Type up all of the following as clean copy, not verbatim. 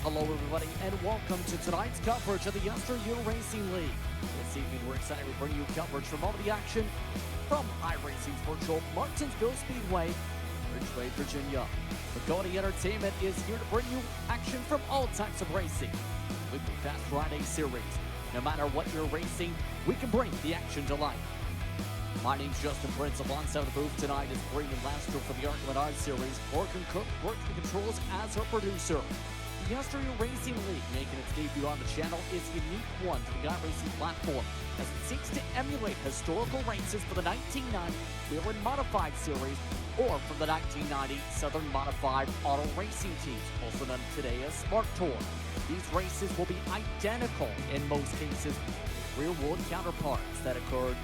Hello everybody and welcome to tonight's coverage of the YesterYear Racing League. This evening we're excited to bring you coverage from all the action from iRacing's virtual Martinsville Speedway, Ridgeway, Virginia. Pagodi Entertainment is here to bring you action from all types of racing. Weekly Fast Friday series. No matter what you're racing, we can bring the action to life. My name's Justin Prince. Alongside the booth tonight is Brandon Laster for the Argument Art series. Morgan Cook works the controls as her producer. The YesterYear Racing League, making its debut on the channel, is a unique one to the iRacing platform, as it seeks to emulate historical races for the 1990 Wheel & Modified series, or from the 1990 Southern Modified Auto Racing teams, also known today as Smart Tour. These races will be identical in most cases, with real-world counterparts that occurred.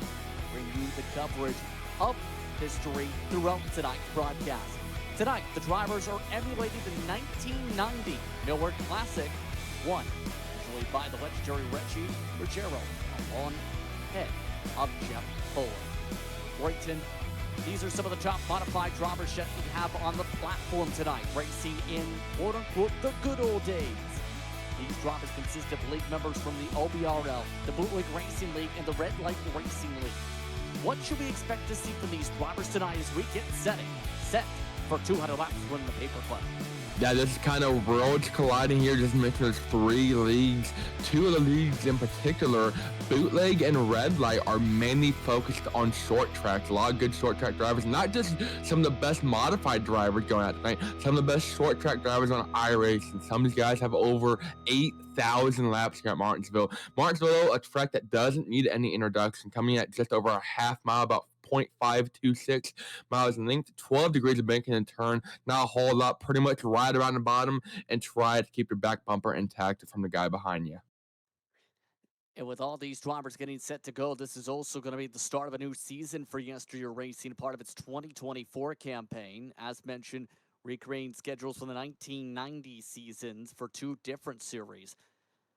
Bring you the coverage of history throughout tonight's broadcast. Tonight, the drivers are emulating the 1990 Millward Classic, won usually by the legendary Reggie Ruggiero, along head of Jeff Fuller. Brighton, these are some of the top modified drivers that we have on the platform tonight, racing in quote-unquote the good old days. These drivers consist of league members from the OBRL, the Bootleg Racing League, and the Red Light Racing League. What should we expect to see from these drivers tonight as we get set for 200 laps to win the paperclip? Yeah, this is kind of roads colliding here, just making there's three leagues. Two of the leagues in particular, Bootleg and Red Light, are mainly focused on short tracks. A lot of good short track drivers, not just some of the best modified drivers going out tonight, some of the best short track drivers on iRacing. Some of these guys have over 8,000 laps here at Martinsville. Martinsville, a track that doesn't need any introduction, coming at just over a half mile, about 0.526 miles in length, 12 degrees of banking and turn, not a whole lot, pretty much right around the bottom, and try to keep your back bumper intact from the guy behind you. And with all these drivers getting set to go, this is also going to be the start of a new season for YesterYear Racing, part of its 2024 campaign. As mentioned, recreating schedules from the 1990 seasons for two different series.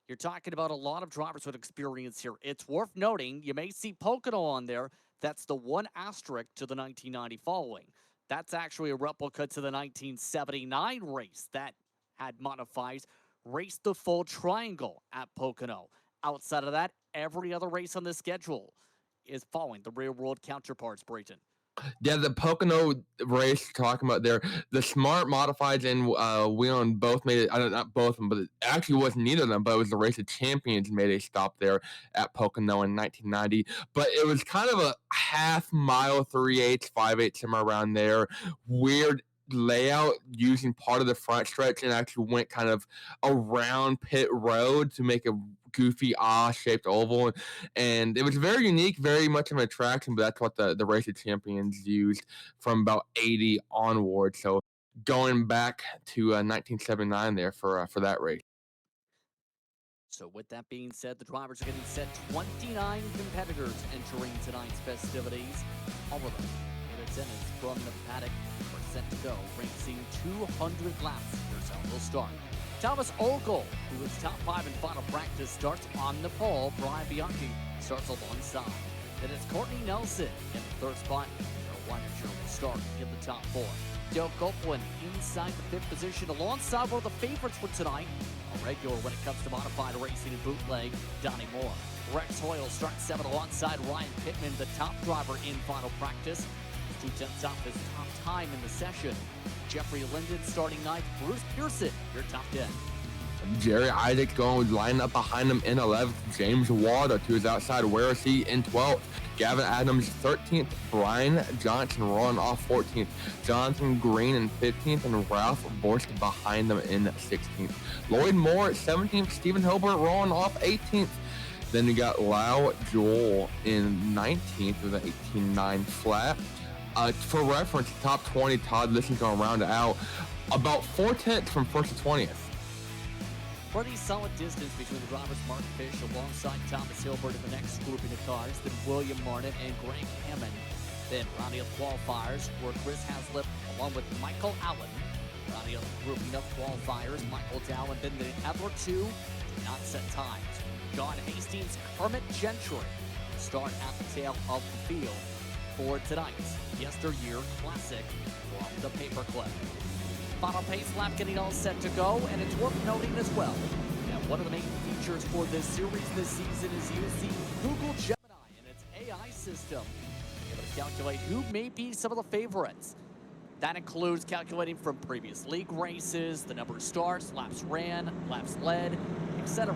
You're talking about a lot of drivers with experience here. It's worth noting, you may see Pocono on there. That's the one asterisk to the 1990 following. That's actually a replica to the 1979 race that had modifies, raced the full triangle at Pocono. Outside of that, every other race on the schedule is following the real-world counterparts, Brayton. Yeah, the Pocono race talking about there, the Smart Modifieds and Wheeling both made it, not both of them, but it actually wasn't neither of them, but it was the Race of Champions made a stop there at Pocono in 1990. But it was kind of a half mile, 3/8, 5/8, somewhere around there. Weird layout using part of the front stretch and actually went kind of around pit road to make a goofy shaped oval, and it was very unique, very much of an attraction, but that's what the Race of Champions used from about 80 onward. So going back to 1979 there for that race. So with that being said, the drivers are getting set. 29 competitors entering tonight's festivities. All of them in attendance from the paddock are set to go, racing 200 laps. Here's how they'll start. Thomas Ogle, who is top 5 in final practice, starts on the pole. Brian Bianchi starts alongside. Then it's Courtney Nelson in the third spot. Their Winer will start in the top 4. Dale Copeland inside the 5th position alongside one of the favorites for tonight, a regular when it comes to modified racing and bootleg, Donnie Moore. Rex Hoyle starts 7th alongside Ryan Pittman, the top driver in final practice. 2/10 off his top time in the session. Jeffrey Linden starting 9th. Bruce Pearson, your top 10. Jerry Isaac going line up behind him in 11th. James Waldo to his outside. Where is he in 12th? Gavin Adams 13th. Brian Johnson rolling off 14th. Jonathan Green in 15th. And Ralph Borst behind them in 16th. Lloyd Moore 17th. Stephen Hilbert rolling off 18th. Then you got Lau Joel in 19th with an 18.9 flat. For reference, top 20, Todd Liston's going to round it out about 4/10 from 1st to 20th. Pretty solid distance between the drivers. Mark Fish alongside Thomas Hilbert in the next grouping of cars. Then William Martin and Greg Hammond. Then rounding up qualifiers were Chris Haslip along with Michael Allen. Rounding up grouping of qualifiers, Michael Dowling. Then the other two did not set times. John Hastings, Kermit Gentry start at the tail of the field for tonight's YesterYear Classic from the Paperclip. final pace lap getting all set to go, and it's worth noting as well that one of the main features for this series this season is using Google Gemini and its AI system able to calculate who may be some of the favorites. That includes calculating from previous league races, the number of starts, laps ran, laps led, etc.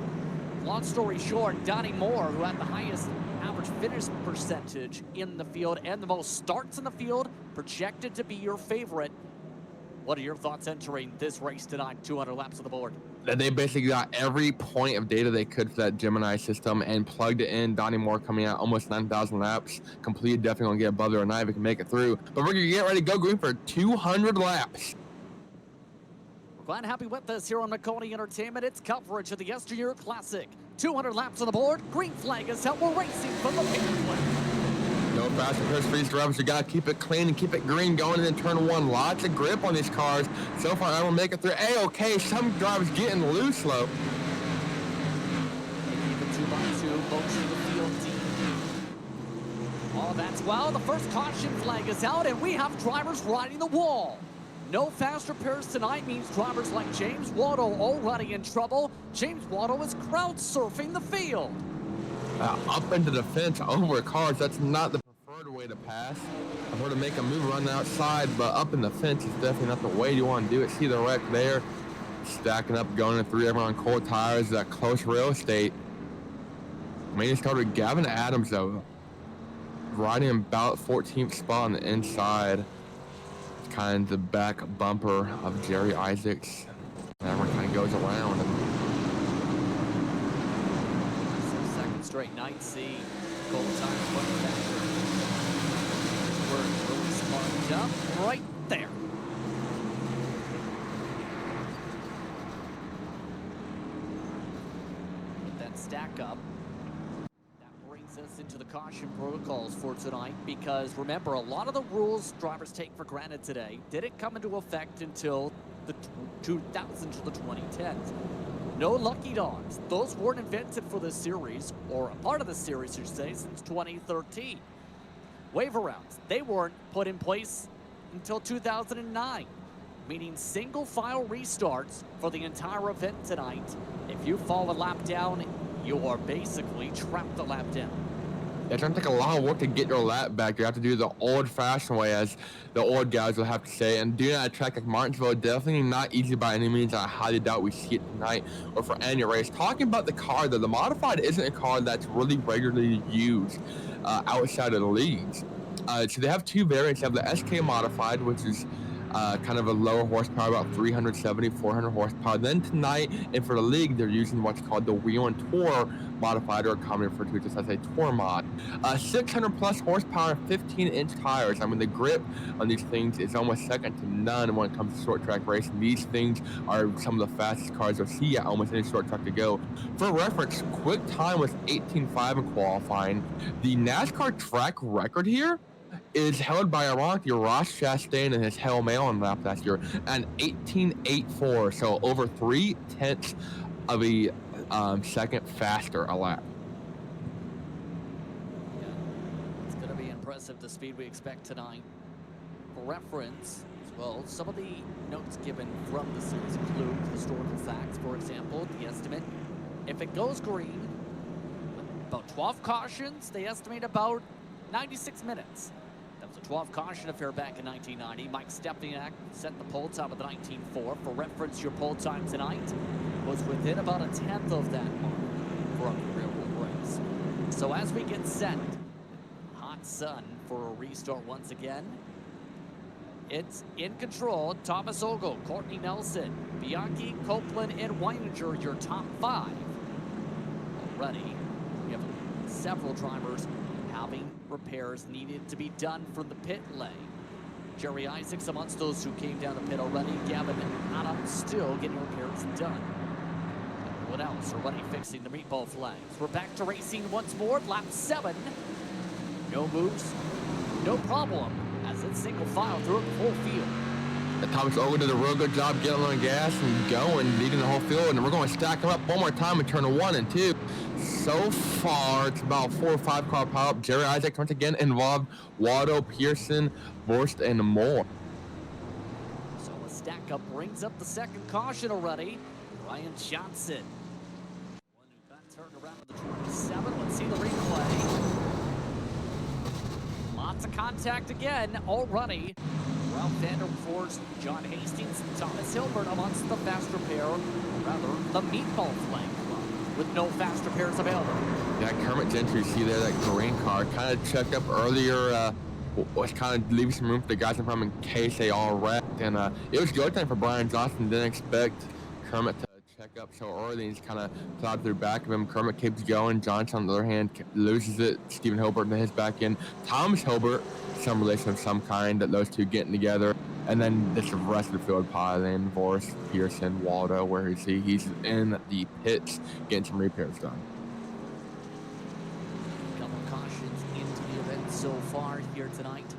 Long story short, Donnie Moore, who had the highest average finish percentage in the field and the most starts in the field, projected to be your favorite. What are your thoughts entering this race tonight? 200 laps on the board. They basically got every point of data they could for that Gemini system and plugged it in. Donnie Moore coming out almost 9,000 laps, completed, definitely gonna get above there tonight if we can make it through. But we're gonna get ready to go green for 200 laps. We're glad to have you with us here on Makoni Entertainment. It's coverage of the YesterYear Classic. 200 laps on the board. Green flag is out. We're racing from the pit flag. No fast and for these drivers. You gotta keep it clean and keep it green going in turn one. Lots of grip on these cars. So far, I will make it through A-OK. Some drivers getting loose slow. They keep it 2x2, both to the field deep. Oh, that's well. The first caution flag is out, and we have drivers riding the wall. No fast repairs tonight means drivers like James Waddle already in trouble. James Waddle is crowd surfing the field. Up into the fence over cars. That's not the preferred way to pass. I've heard to make a move around the outside, but up in the fence is definitely not the way you want to do it. See the wreck there? Stacking up, going to 3 everyone on cold tires, that close real estate. Main starter Gavin Adams, though, riding about 14th spot on the inside. Kind of the back bumper of Jerry Isaacs. And everyone kind of goes around. Second straight night, see cold tires putting back. We're really sparked up right there. Let that stack up. Brings us into the caution protocols for tonight because remember, a lot of the rules drivers take for granted today didn't come into effect until the 2000s to the 2010s. No lucky dogs. Those weren't invented for this series, or a part of the series, I should say, since 2013. Waiver rounds, they weren't put in place until 2009, meaning single file restarts for the entire event tonight. If you fall a lap down, you are basically trapped a lap down. It's going to take a lot of work to get your lap back. You have to do the old-fashioned way, as the old guys will have to say. And doing it at a track like Martinsville, definitely not easy by any means. I highly doubt we see it tonight or for any race. Talking about the car, though, the Modified isn't a car that's really regularly used outside of the leagues. So they have two variants. They have the SK Modified, which is kind of a lower horsepower, about 370, 400 horsepower. Then tonight, and for the league, they're using what's called the Wheel and Tour Modified, or commonly referred to just as a Tour Mod. 600 plus horsepower, 15-inch tires. I mean, the grip on these things is almost second to none when it comes to short track racing. These things are some of the fastest cars you'll see at almost any short track to go. For reference, quick time was 18.5 in qualifying. The NASCAR track record here is held by ironically Ross Chastain and his Hail Malin lap last year, an 18.84, so over 3/10 of a second faster a lap. Yeah, it's going to be impressive the speed we expect tonight. For reference, as well, some of the notes given from the series include historical facts. For example, the estimate, if it goes green, about 12 cautions, they estimate about 96 minutes. That was a 12 caution affair back in 1990. Mike Stepniak set the pole time of the 19.4. For reference, your pole time tonight was within about a tenth of that mark for a real world race. So as we get set, hot sun for a restart once again. It's in control. Thomas Ogle, Courtney Nelson, Bianchi, Copeland, and Weininger, your top 5. Already, we have several drivers having repairs needed to be done from the pit lane. Jerry Isaacs amongst those who came down the pit already. Gavin Adams still getting repairs done. What else? Already fixing the meatball flags. We're back to racing once more. Lap 7. No moves, no problem, as it's single file through the whole field. Thomas Ogle did a real good job getting on the gas and going, leading the whole field, and we're going to stack them up one more time in turn 1 and 2. So far, it's about 4 or 5 car pileup. Jerry Isaacs once again involved, Waddle, Pearson, Vorst, and more. So a stack backup brings up the second caution already. Ryan Johnson. One who got turned around to the 27. Let's see the replay. Lots of contact again already. Ralph Vandervoort, John Hastings, and Thomas Hilbert amongst the faster pair, or rather the Meatball Flag Club, with no faster pairs available. Yeah, Kermit Gentry, see there, that green car, kind of checked up earlier, was kind of leaving some room for the guys in front in case they all wrecked, and it was go time for Brian Johnson. Didn't expect Kermit to check up so early. He's kind of plowed through back of him. Kermit keeps going. Johnson, on the other hand, loses it. Stephen Hilbert and his back in. Thomas Hilbert, some relation of some kind, that those two getting together. And then this rest of the field piling, Vorst, Pearson, Waldo, where is he? He's in the pits getting some repairs done. A couple cautions into the event so far here tonight.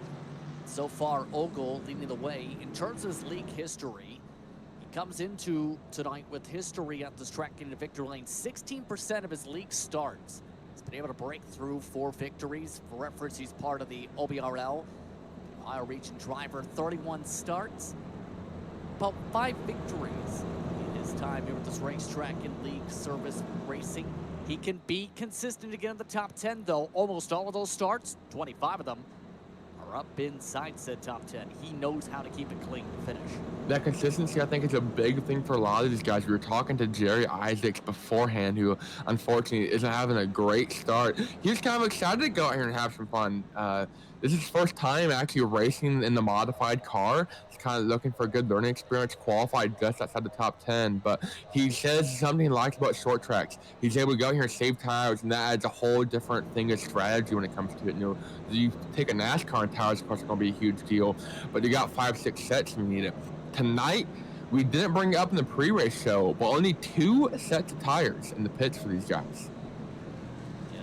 So far, Ogle leading the way in terms of his league history. He comes into tonight with history at this track in the victory lane. 16% of his league starts. He's been able to break through 4 victories. For reference, he's part of the OBRL, Ohio Region Driver. 31 starts, about 5 victories in his time here at this racetrack in league service racing. He can be consistent again in the top 10, though. Almost all of those starts, 25 of them, are up inside said top 10. He knows how to keep it clean to finish. That consistency, I think, is a big thing for a lot of these guys. We were talking to Jerry Isaacs beforehand, who unfortunately isn't having a great start. He was kind of excited to go out here and have some fun. This is his first time actually racing in the modified car. He's kind of looking for a good learning experience, qualified just outside the top 10. But he says something he likes about short tracks. He's able to go out here and save tires, and that adds a whole different thing of strategy when it comes to it. You know, you take a NASCAR and tires, of course, it's going to be a huge deal. But you got 5-6 sets when you need it. Tonight, we didn't bring it up in the pre-race show, but only 2 sets of tires in the pits for these guys. Yeah,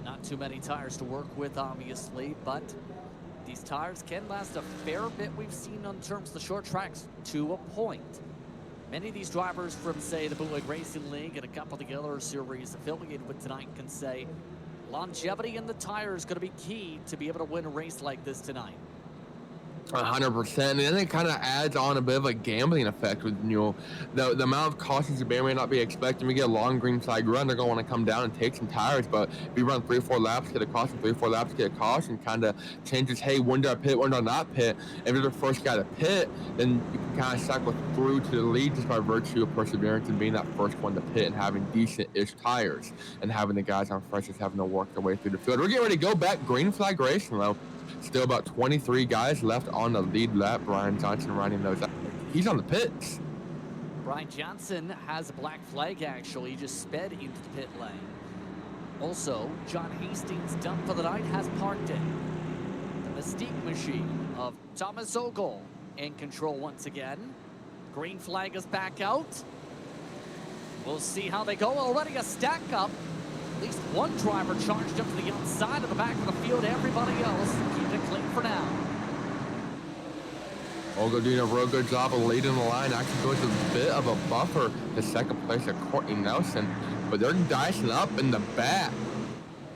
not too many tires to work with, obviously, but these tires can last a fair bit. We've seen on terms of the short tracks to a point. Many of these drivers from, say, the Bootleg Racing League and a couple of the other series affiliated with tonight can say longevity in the tire is going to be key to be able to win a race like this tonight. 100%, and then it kind of adds on a bit of a gambling effect with, you know, the amount of cautions you may or may not be expecting. We get a long green flag run, they're going to want to come down and take some tires, but if you run 3 or 4 laps, get a caution, 3 or 4 laps, get a caution, kind of changes, hey, when do I pit, when do I not pit? If you're the first guy to pit, then you can kind of cycle through to the lead just by virtue of perseverance and being that first one to pit and having decent-ish tires and having the guys on fresh just having to work their way through the field. We're getting ready to go back green flag racing, though. Still about 23 guys left on the lead lap. Brian Johnson riding those out. He's on the pits. Brian Johnson has a black flag, actually. He just sped into the pit lane. Also, John Hastings, done for the night, has parked it. The Mystique machine of Thomas Ogle in control once again. Green flag is back out. We'll see how they go. Already a stack up. At least one driver charged up to the outside of the back of the field. Everybody else keeping it clean for now. Ogle doing a real good job of leading the line. Actually goes a bit of a buffer to second place of Courtney Nelson. But they're dicing up in the back.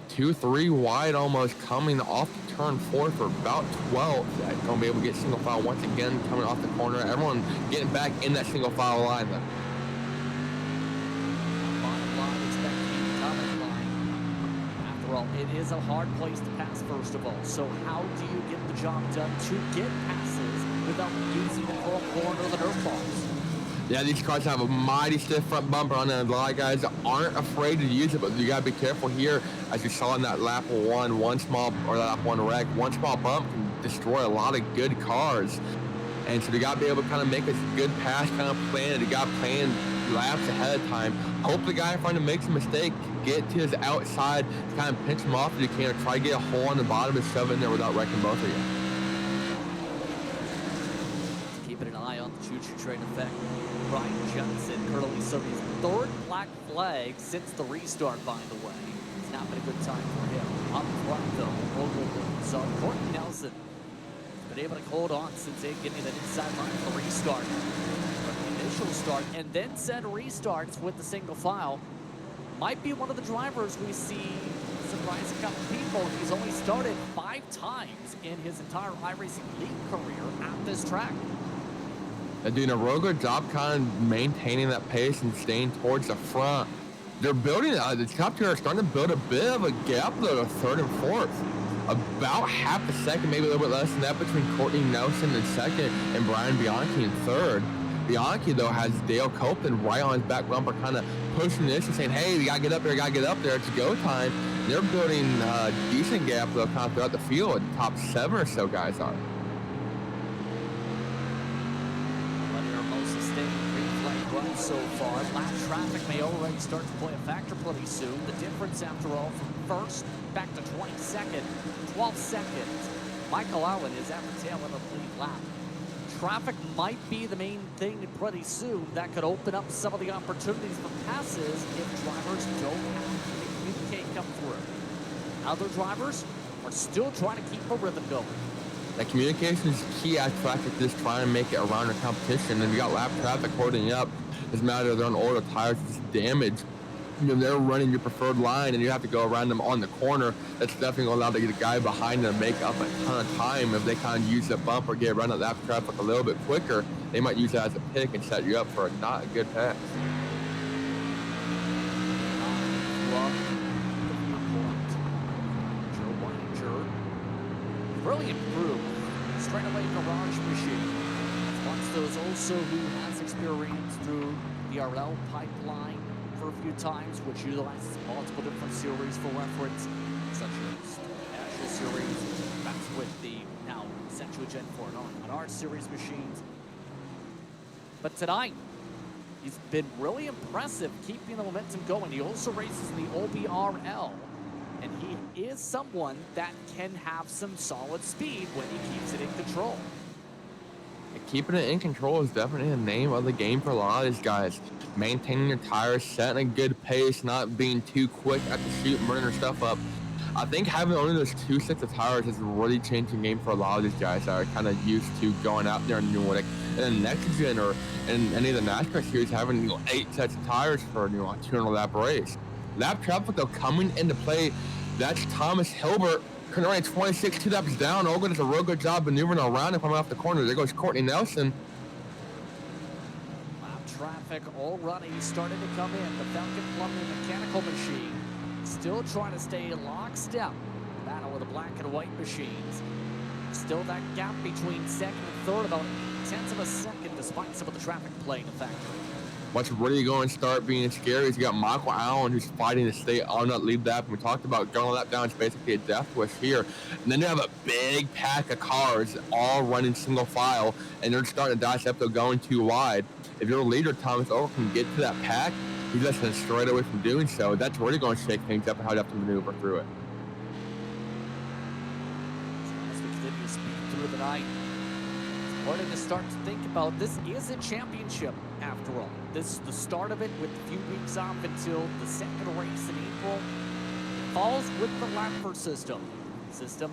2-3 wide almost coming off the turn 4 for about 12. Going to be able to get single file once again coming off the corner. Everyone getting back in that single file line though. It is a hard place to pass, first of all. So how do you get the job done to get passes without using the front corner of the dirt balls? Yeah, these cars have a mighty stiff front bumper on it. A lot of guys aren't afraid to use it, but you gotta be careful here. As you saw in that lap 1, one small wreck, one small bump can destroy a lot of good cars. And so you gotta be able to kind of make a good pass, kind of plan it. You gotta plan laps ahead of time. Hope the guy in front of makes a mistake, get to his outside, kind of pinch him off if you can, or try to get a hole on the bottom and shove it in there without wrecking both of you. Keeping an eye on the choo-choo train effect. Brian Johnson currently serving his 3rd black flag since the restart, by the way. It's not been a good time for him. Up front, though, Ogle so Courtney Nelson has been able to hold on since they getting that inside line for the restart. Initial start and then said restarts with the single file. Might be one of the drivers we see surprise a couple people. He's only started 5 times in his entire iRacing League career at this track. They're doing a real good job kind of maintaining that pace and staying towards the front. They're building, the top two are starting to build a bit of a gap though to third and fourth. About half a second, maybe a little bit less than that, between Courtney Nelson in second and Brian Bianchi in third. Bianchi, though, has Dale Copeland right on his back bumper, kind of pushing this and saying, hey, we got to get up there, got to get up there. It's go time. They're building a decent gap, though, kind of throughout the field. The top 7 or so guys are. So far, lap traffic may already start to play a factor pretty soon. The difference, after all, from first back to 22nd, 12 seconds. Michael Allen is at the tail end of the lead lap. Traffic might be the main thing pretty soon. That could open up some of the opportunities for passes if drivers don't have to communicate come through. Other drivers are still trying to keep a rhythm going. That communication is key at track like this, trying to make it around the competition. And we got lap traffic holding up. Doesn't matter if they're on older tires, it's damage. You know, they're running your preferred line and you have to go around them on the corner. That's definitely going to allow the guy behind them to make up a ton of time. If they kind of use the bump or get around that lap traffic a little bit quicker, they might use that as a pick and set you up for not a good pass. Really improved straightaway garage machine. One of those also who has experience through the RL pipeline for a few times, which utilizes multiple different series for reference, such as the National Series. That's with the now essentially Gen 4 on our series machines. But tonight, he's been really impressive keeping the momentum going. He also races in the OBRL. And he is someone that can have some solid speed when he keeps it in control. Keeping it in control is definitely the name of the game for a lot of these guys. Maintaining your tires, setting a good pace, not being too quick at the chute, burning their stuff up. I think having only those 2 sets of tires has really changed the game for a lot of these guys that are kind of used to going out there and doing like in the next gen or in any of the NASCAR series having 8 sets of tires for a 200 lap race. Lap traffic though coming into play. That's Thomas Hilbert running 26, 2 laps down. Olga does a real good job maneuvering around and coming off the corner. There goes Courtney Nelson. Lap traffic already starting to come in. The Falcon Plumbing mechanical machine still trying to stay lockstep. Battle with the black and white machines. Still that gap between second and third, about 0.8 of a second, despite some of the traffic playing a factor. What's really going to start being scary is you got Michael Allen who's fighting to stay on that lead lap. And we talked about going that down. It's basically a death wish here. And then you have a big pack of cars all running single file, and they're starting to dissect. They're going too wide. If your leader, Thomas Over, can get to that pack, he's just going to straight away from doing so. That's really going to shake things up and how you have to maneuver through it. As we continue to speed through the night, starting to start to think about this is a championship after all. This is the start of it with a few weeks off until the second race in April. It falls with the Lapper system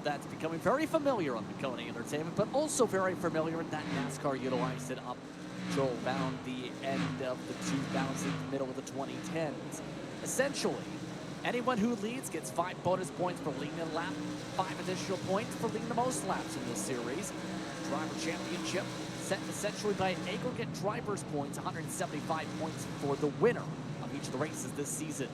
that's becoming very familiar on Kona Entertainment, but also very familiar in that NASCAR utilized it up till around the end of the 2000s, middle of the 2010s. Essentially, anyone who leads gets 5 bonus points for leading a lap, 5 additional points for leading the most laps in this series. Driver championship set essentially by aggregate driver's points, 175 points for the winner of each of the races this season.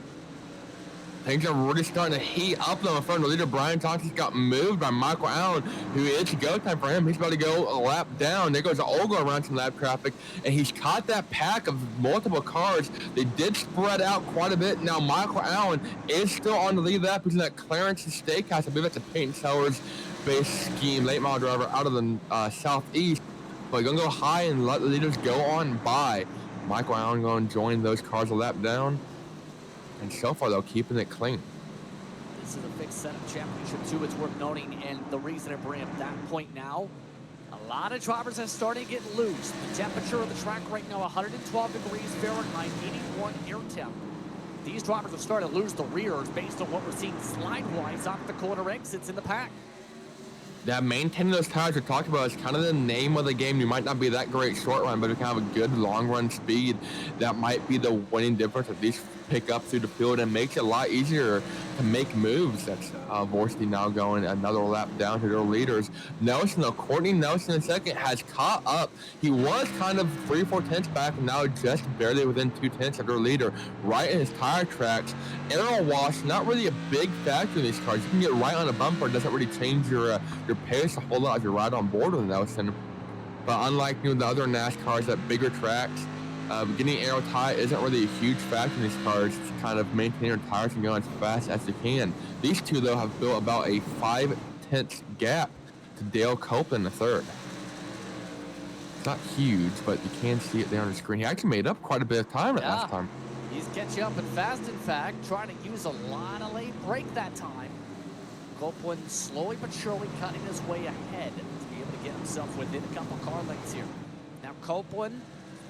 Things are really starting to heat up though in front of the leader. Brian Thompson got moved by Michael Allen, who it's go time for him. He's about to go a lap down. There goes Olga around some lap traffic, and he's caught that pack of multiple cars. They did spread out quite a bit. Now Michael Allen is still on the lead lap. He's in that Clarence's Steakhouse. I believe that's a paint sellers base scheme, late model driver out of the southeast. But gonna go high and let the leaders go on by. Michael Allen going to join those cars a lap down. And so far, though, keeping it clean. This is a fixed setup championship, too. It's worth noting, and the reason I bring up that point now, a lot of drivers are starting to get loose. The temperature of the track right now, 112 degrees Fahrenheit, 81 air temp. These drivers are starting to lose the rears based on what we're seeing slide-wise off the corner exits in the pack. That maintaining those tires we talked about is kind of the name of the game. You might not be that great short run, but you can have a good long run speed. That might be the winning difference. At least pick up through the field and makes it a lot easier to to make moves. That's Vorsti now going another lap down to their leaders. Nelson, though, Courtney Nelson in second, has caught up. He was kind of 3 or 4 tenths back, and now just barely within 2 tenths of their leader, right in his tire tracks. Aero wash, not really a big factor in these cars. You can get right on a bumper. It doesn't really change your pace a whole lot if you're right on board with Nelson. But unlike the other NASCARs at bigger tracks, getting aero tie isn't really a huge factor in these cars. It's kind of maintaining their tires and going as fast as they can. These two, though, have built about a 5 tenths gap to Dale Copeland in the third. It's not huge, but you can see it there on the screen. He actually made up quite a bit of time at last time. He's catching up and fast, in fact, trying to use a lot of late brake that time. Copeland slowly but surely cutting his way ahead to be able to get himself within a couple car lengths here. Now Copeland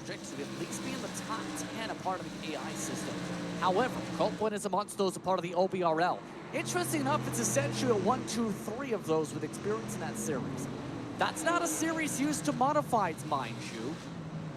projects to at least be in the top 10 a part of the AI system. However, Copeland is amongst those a part of the OBRL. Interesting enough, it's essentially a 1, 2, 3 of those with experience in that series. That's not a series used to modifieds, mind you.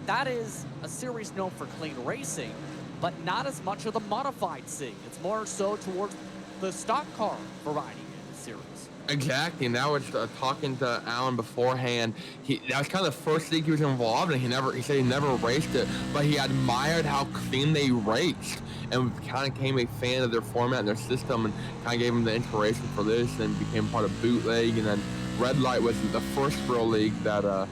That is a series known for clean racing, but not as much of the modified scene. It's more so towards the stock car variety in the series. Exactly. Now it's talking to Alan beforehand. That was kind of the first league he was involved in. He said he never raced it, but he admired how clean they raced and kind of became a fan of their format and their system, and kind of gave him the inspiration for this and became part of Bootleg. And then Red Light was the first real league that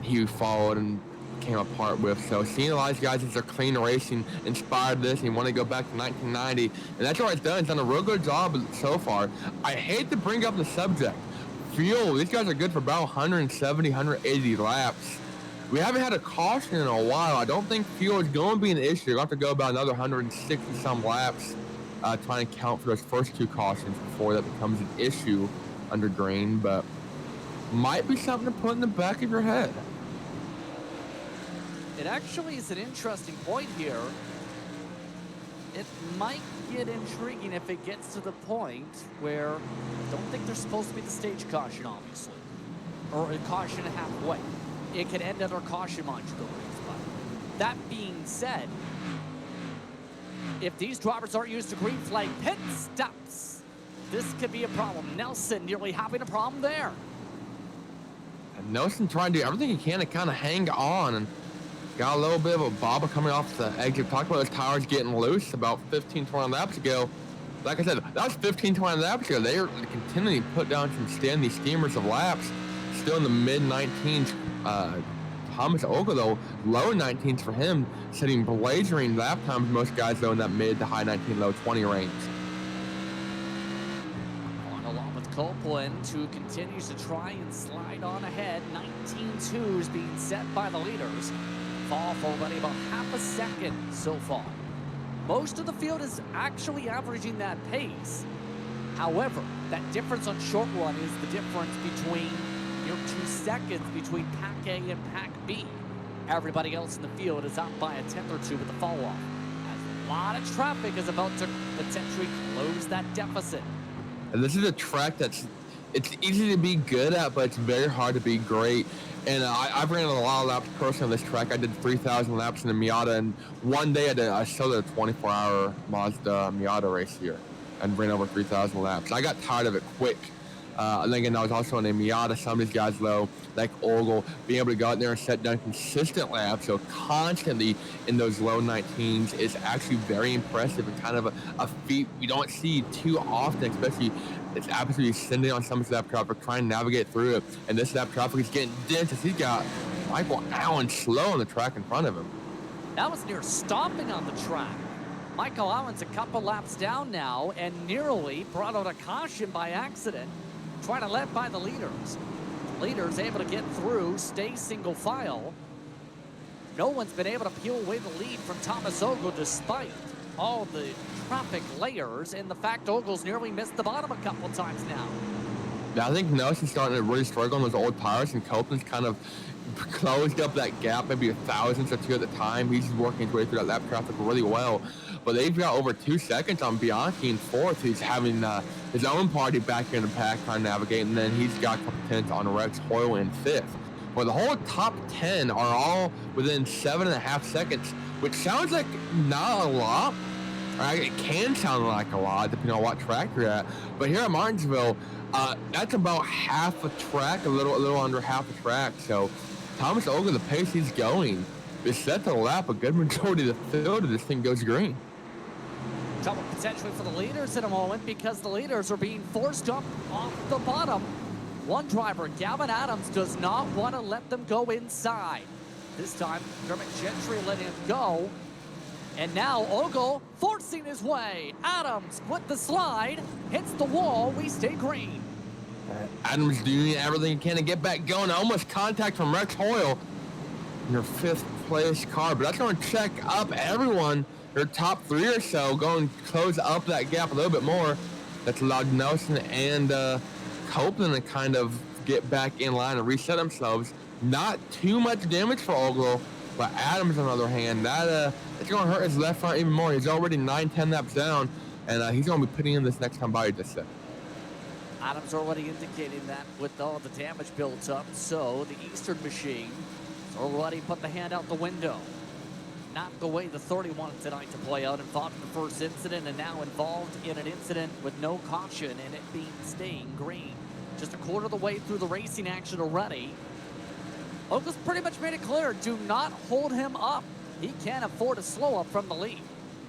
he followed and came apart with. So seeing a lot of these guys as they're clean racing inspired this, and he wanted to go back to 1990, and that's what it's done. It's done a real good job so far. I hate to bring up the subject. Fuel, these guys are good for about 170, 180 laps. We haven't had a caution in a while. I don't think fuel is going to be an issue. You'll have to go about another 160 some laps trying to count for those first 2 cautions before that becomes an issue under green, but might be something to put in the back of your head. It actually is an interesting point here. It might get intriguing if it gets to the point where I don't think there's supposed to be the stage caution, obviously. Or a caution halfway. It could end under caution modulators. But that being said, if these drivers aren't used to green flag pit stops, this could be a problem. Nelson nearly having a problem there. And Nelson trying to do everything he can to kind of hang on, and got a little bit of a bobble coming off the exit. Talked about those tires getting loose about 15, 20 laps ago. Like I said, that was 15, 20 laps ago. They are continuing to put down some standing steamers of laps. Still in the mid-19s. Thomas Ogle, though, low 19s for him, setting blazing lap times. Most guys, though, in that mid to high 19, low 20 range. On along with Copeland, who continues to try and slide on ahead. 19-2s being set by the leaders. Fall for already about half a second so far. Most of the field is actually averaging that pace. However, that difference on short run is the difference between your 2 seconds between Pack A and Pack B. Everybody else in the field is up by a tenth or two with the fall off, as a lot of traffic is about to potentially close that deficit. And this is a track it's easy to be good at, but it's very hard to be great. And I've ran a lot of laps personally on this track. I did 3,000 laps in the Miata, and one day I sold a 24-hour Mazda Miata race here and ran over 3,000 laps. I got tired of it quick. And again, I was also in a Miata. Some of these guys, though, like Ogle, being able to go out there and set down consistent laps, so constantly in those low 19s, is actually very impressive and kind of a feat we don't see too often, especially it's absolutely sending on some of that traffic, trying to navigate through it. And this lap traffic is getting dense as he's got Michael Allen slow on the track in front of him. That was near stomping on the track. Michael Allen's a couple laps down now and nearly brought out a caution by accident, trying to let by the leaders. Leaders able to get through, stay single file. No one's been able to peel away the lead from Thomas Ogle despite all the traffic layers and the fact Ogle's nearly missed the bottom a couple times now. Yeah, I think Nelson's starting to really struggle on those old tires, and Copeland's kind of closed up that gap, maybe a thousandth or 2 at a time. He's working his way through that lap traffic really well. But they've got over 2 seconds on Bianchi in fourth, who's having his own party back here in the pack trying to navigate, and then he's got a couple tenths on Rex Hoyle in fifth. Well, the whole top 10 are all within 7.5 seconds, which sounds like not a lot, It can sound like a lot depending on what track you're at. But here at Martinsville, that's about half a track, a little under half a track. So Thomas Ogle, the pace he's going, is set to lap a good majority of the field if this thing goes green. Trouble potentially for the leaders in a moment because the leaders are being forced up off the bottom. One driver, Gavin Adams, does not want to let them go inside. This time, Dermot Gentry letting him go. And now Ogle forcing his way. Adams with the slide, hits the wall, we stay green. Adams doing everything he can to get back going. Almost contact from Rex Hoyle in your 5th place car, but that's going to check up everyone. Their top 3 or so going to close up that gap a little bit more. That's allowed Nelson and Copeland to kind of get back in line and reset themselves. Not too much damage for Ogle, but Adams, on the other hand, it's going to hurt his left front even more. He's already 9-10 laps down, and he's going to be putting in this next time by, just said. Adams already indicating that with all the damage built up, so the Eastern machine has already put the hand out the window. Not the way the 30 wanted tonight to play out, involved in the first incident and now involved in an incident with no caution and it being staying green. Just a quarter of the way through the racing action already. Ogle's pretty much made it clear, do not hold him up. He can't afford a slow up from the lead.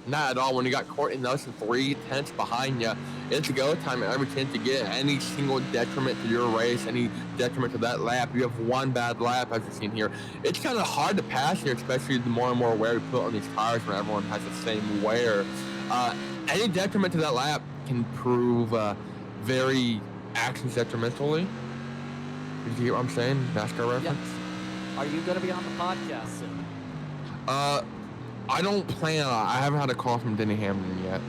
Not at all. When you got Courtney Nelson 3 tenths behind you, it's a go time and every chance to get any single detriment to your race, any detriment to that lap. You have one bad lap, as you've seen here. It's kind of hard to pass here, especially the more and more wear we put on these tires when everyone has the same wear. Any detriment to that lap can prove very actions detrimentally. Did you hear what I'm saying? NASCAR reference? Yes. Are you going to be on the podcast soon? I don't plan on. I haven't had a call from Denny Hamlin yet.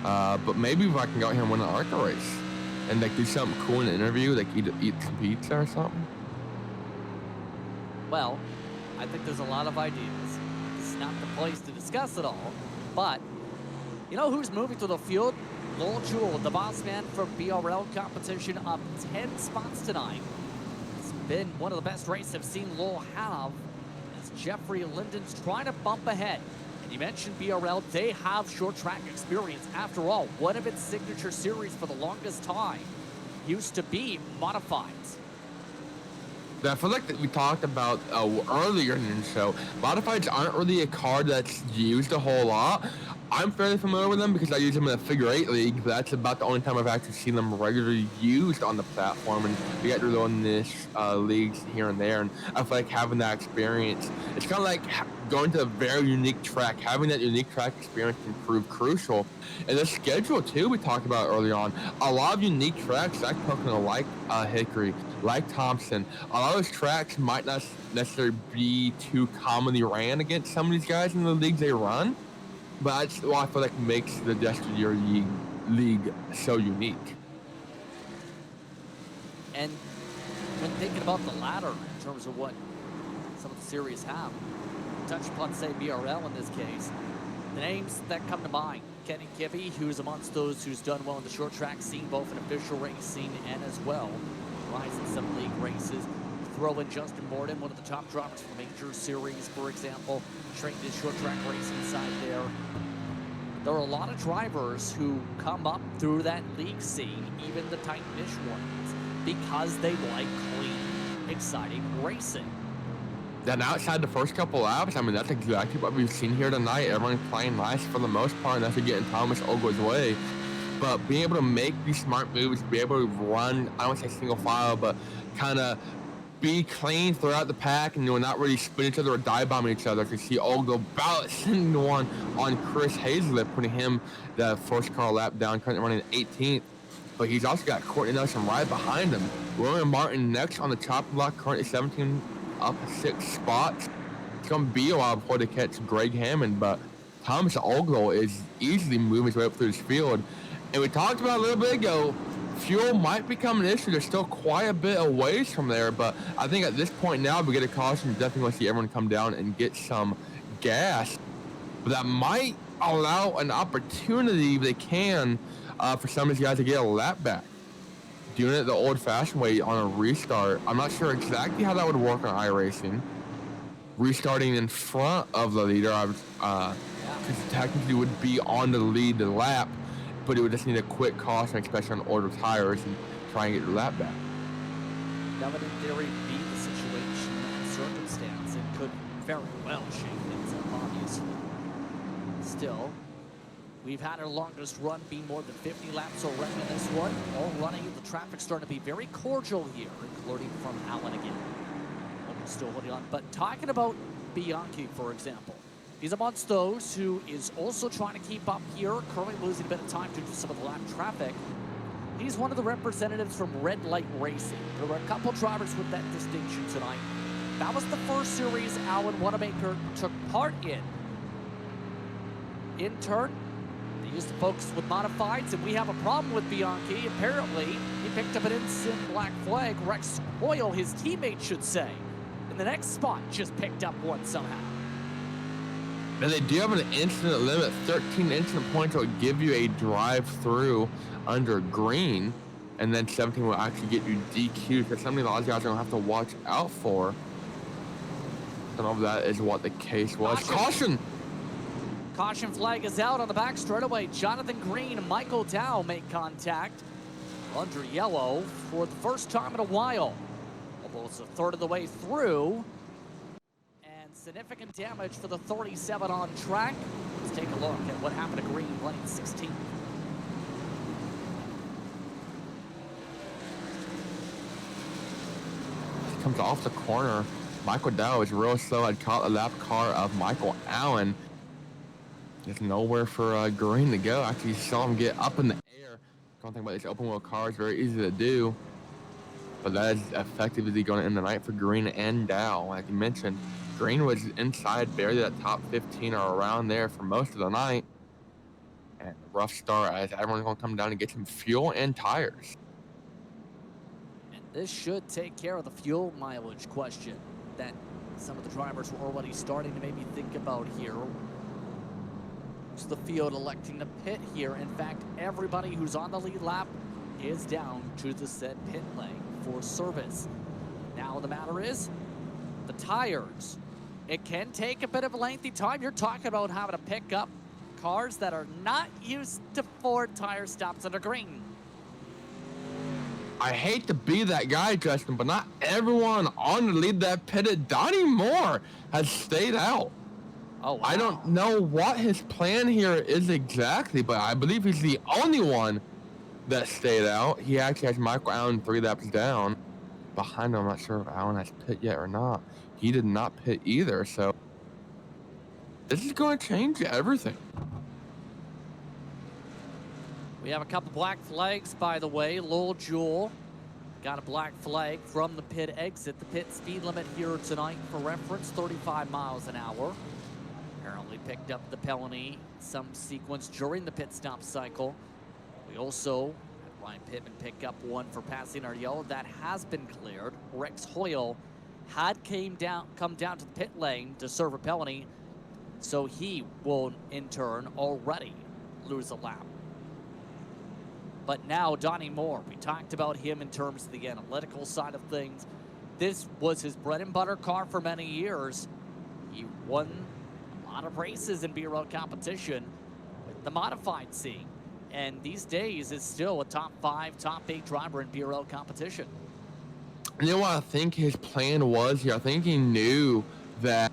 But maybe if I can go out here and win an ARCA race and like do something cool in the interview, like eat some pizza or something. Well, I think there's a lot of ideas. This is not the place to discuss it all, but you know who's moving through the field? Lowell Jewell, the boss man from BRL competition, up 10 spots tonight. It's been one of the best races I've seen Lowell have as Jeffrey Linden's trying to bump ahead. And you mentioned BRL, they have short track experience. After all, one of its signature series for the longest time used to be modifieds. I feel like that we talked about earlier in the show. Modifieds aren't really a card that's used a whole lot. I'm fairly familiar with them because I use them in a figure 8 league. That's about the only time I've actually seen them regularly used on the platform, and we get to go in this leagues here and there, and I feel like having that experience, it's kind of like going to a very unique track. Having that unique track experience can prove crucial. And the schedule too, we talked about early on, a lot of unique tracks like Pocono, like Hickory, like Thompson, a lot of those tracks might not necessarily be too commonly ran against some of these guys in the leagues they run. But that's what I feel like makes the YesterYear league so unique. And when thinking about the ladder in terms of what some of the series have, touch upon, say, BRL in this case, the names that come to mind, Kenny Kibbe, who's amongst those who's done well in the short track scene, both in official racing and as well rise in some league races. Throw in Justin Borden, one of the top drivers for major series, for example, trained in short track racing side there. There are a lot of drivers who come up through that league scene, even the tight-ish ones, because they like clean, exciting racing. Then outside the first couple laps, I mean, that's exactly what we've seen here tonight. Everyone's playing nice for the most part, and that's getting Thomas Ogle's way. But being able to make these smart moves, be able to run, I don't want to say single file, but kind of be clean throughout the pack and not really spin each other or dive bomb each other. You see Ogle balancing the one on Chris Hazlett, putting him the first car lap down, currently running 18th. But he's also got Courtney Nelson right behind him. William Martin next on the chopping block, currently 17, up 6 spots. It's going to be a while before they catch Greg Hammond, but Thomas Ogle is easily moving his way up through this field. And we talked about a little bit ago, fuel might become an issue. They're still quite a bit a ways from there, but I think at this point now, if we get a caution, definitely want to see everyone come down and get some gas. But that might allow an opportunity, if they can, for some of these guys to get a lap back. Doing it the old-fashioned way on a restart. I'm not sure exactly how that would work on iRacing. Restarting in front of the leader, because technically would be on the lead the lap, but it would just need a quick caution, especially on older tires, and try and get your lap back. That would in theory be the situation and circumstance. It could very well shake things up, obviously. Still, we've had our longest run be more than 50 laps already in this one. All running, the traffic's starting to be very cordial here, including from Allen again. Still holding on, but talking about Bianchi, for example, he's amongst those who is also trying to keep up here, currently losing a bit of time due to some of the lap traffic. He's one of the representatives from Red Light Racing. There were a couple drivers with that distinction tonight. That was the first series Alan Wanamaker took part in. In turn, they used to focus with modifieds, and we have a problem with Bianchi. Apparently, he picked up an instant black flag. Rex Hoyle, his teammate, should say, in the next spot, just picked up one somehow. And they do have an incident limit. 13 incident points will give you a drive-through under green, and then 17 will actually get you DQ'd. That's something a lot of guys are going to have to watch out for. I don't know if that is what the case was. Caution! Caution flag is out on the back straightaway. Jonathan Green and Michael Dow make contact under yellow for the first time in a while. Almost a third of the way through. And significant damage for the 37 on track. Let's take a look at what happened to Green running 16th. Comes off the corner. Michael Dow is real slow. Had caught the lap car of Michael Allen. There's nowhere for Green to go. Actually, saw him get up in the air. Don't think about these open wheel cars. Very easy to do. But that is effectively going to end the night for Green and Dow. Like you mentioned, Green was inside, barely that top 15 or around there for most of the night. And a rough start as everyone's going to come down and get some fuel and tires. And this should take care of the fuel mileage question that some of the drivers were already starting to maybe think about here. It's the field electing to pit here. In fact, everybody who's on the lead lap is down to the said pit lane for service. Now the matter is, the tires. It can take a bit of a lengthy time. You're talking about having to pick up cars that are not used to Ford tire stops under green. I hate to be that guy, Justin, but not everyone on the lead that pitted. Donnie Moore has stayed out. Oh, wow. I don't know what his plan here is exactly, but I believe he's the only one that stayed out. He actually has Michael Allen 3 laps down. Behind him, I'm not sure if Allen has pit yet or not. He did not pit either, so this is going to change everything. We have a couple black flags, by the way. Lowell Jewell got a black flag from the pit exit. The pit speed limit here tonight, for reference, 35 miles an hour. Apparently picked up the penalty some sequence during the pit stop cycle. We also had Ryan Pittman pick up one for passing our yellow. That has been cleared. Rex Hoyle had come down to the pit lane to serve a penalty, so he will in turn already lose a lap. But now Donnie Moore, we talked about him in terms of the analytical side of things. This was his bread and butter car for many years. He won a lot of races in BRL competition with the modified scene, and these days is still a top 5, top 8 driver in BRL competition. You know what I think his plan was here? I think he knew that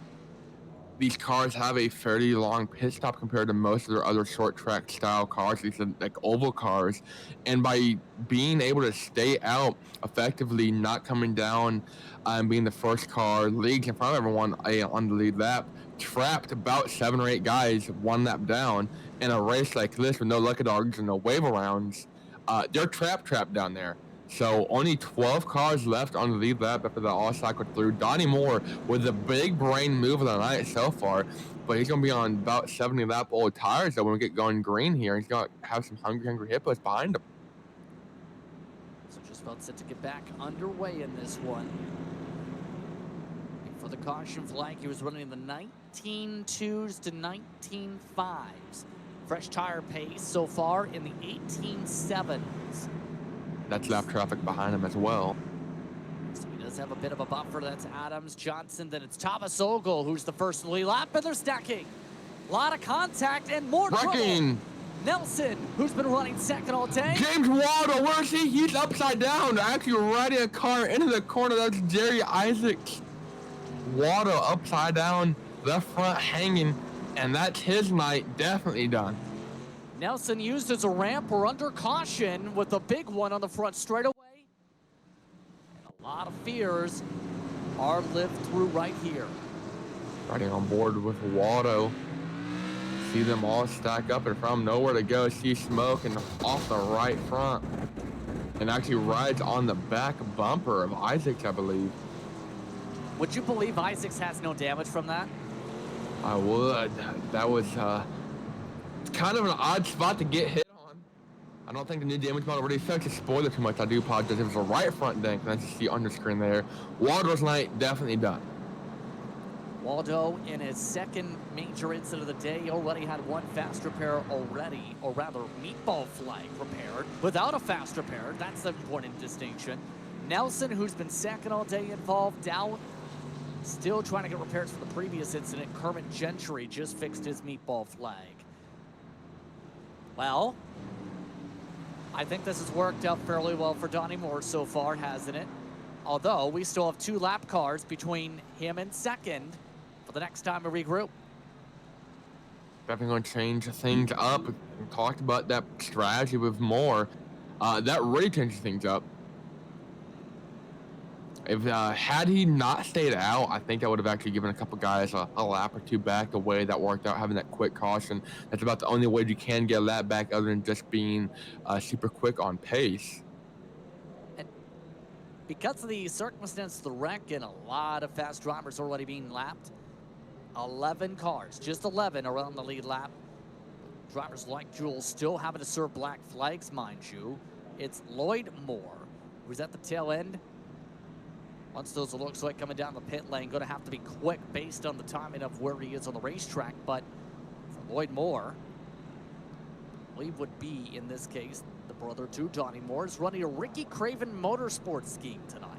these cars have a fairly long pit stop compared to most of their other short track style cars, these are like oval cars. And by being able to stay out effectively, not coming down and being the first car leads in front of everyone on the lead lap, trapped about 7 or 8 guys 1 lap down in a race like this with no lucky dogs and no wave arounds. They're trapped down there. So only 12 cars left on the lead lap after that all cycled through. Donnie Moore with the big brain move of the night so far, but he's going to be on about 70 lap old tires though when we get going green here. He's going to have some hungry hippos behind him. So just about set to get back underway in this one. For the caution flag, he was running the 19.2s to 19.5s. Fresh tire pace so far in the 18.7s. That's lap traffic behind him as well. So he does have a bit of a buffer. That's Adams, Johnson. Then it's Thomas Ogle, who's the first in the lead lap, and they're stacking. A lot of contact and more Wrecking. trouble. Nelson, who's been running second all day. James Waldo, where is he? He's upside down, actually riding a car into the corner. That's Jerry Isaacs. Waldo upside down, left front hanging, and that's his night definitely done. Nelson used as a ramp. We're under caution with a big one on the front straightaway. And a lot of fears are lived through right here. Riding on board with Waldo. See them all stack up and from nowhere to go. See smoke and off the right front. And actually rides on the back bumper of Isaacs, I believe. Would you believe Isaacs has no damage from that? I would. That was kind of an odd spot to get hit on. I don't think the new damage model really affects the spoiler too much. I do apologize. It was a right front dent, and as you see on your screen there. Waldo's night definitely done. Waldo, in his second major incident of the day, already had one fast repair already, or rather meatball flag repaired without a fast repair. That's the important distinction. Nelson, who's been second all day involved, down, still trying to get repairs for the previous incident. Kermit Gentry just fixed his meatball flag. Well, I think this has worked out fairly well for Donnie Moore so far, hasn't it? Although we still have 2 lap cars between him and second for the next time we regroup. Definitely going to change things up. We talked about that strategy with Moore. That really changes things up. If had he not stayed out, I think I would have actually given a couple guys a lap or 2 back. The way that worked out, having that quick caution, that's about the only way you can get a lap back other than just being super quick on pace. And because of the circumstance of the wreck and a lot of fast drivers already being lapped, 11 cars, just 11 are on the lead lap. Drivers like Jules still having to serve black flags, mind you. It's Lloyd Moore, who's at the tail end. Once those looks like coming down the pit lane, going to have to be quick based on the timing of where he is on the racetrack. But for Lloyd Moore, I believe would be, in this case, the brother to Donnie Moore, is running a Ricky Craven Motorsports scheme tonight.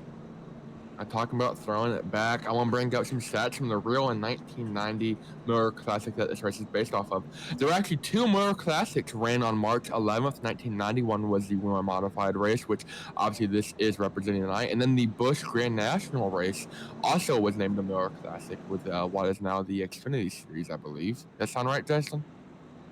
I'm talking about throwing it back. I want to bring up some stats from the real and 1990 Motor Classic that this race is based off of. There were actually 2 Motor Classics ran on March 11th, 1991 was the Wheeler Modified race, which obviously this is representing tonight. And then the Busch Grand National race also was named the Motor Classic with what is now the Xfinity Series, I believe. That sound right, Justin?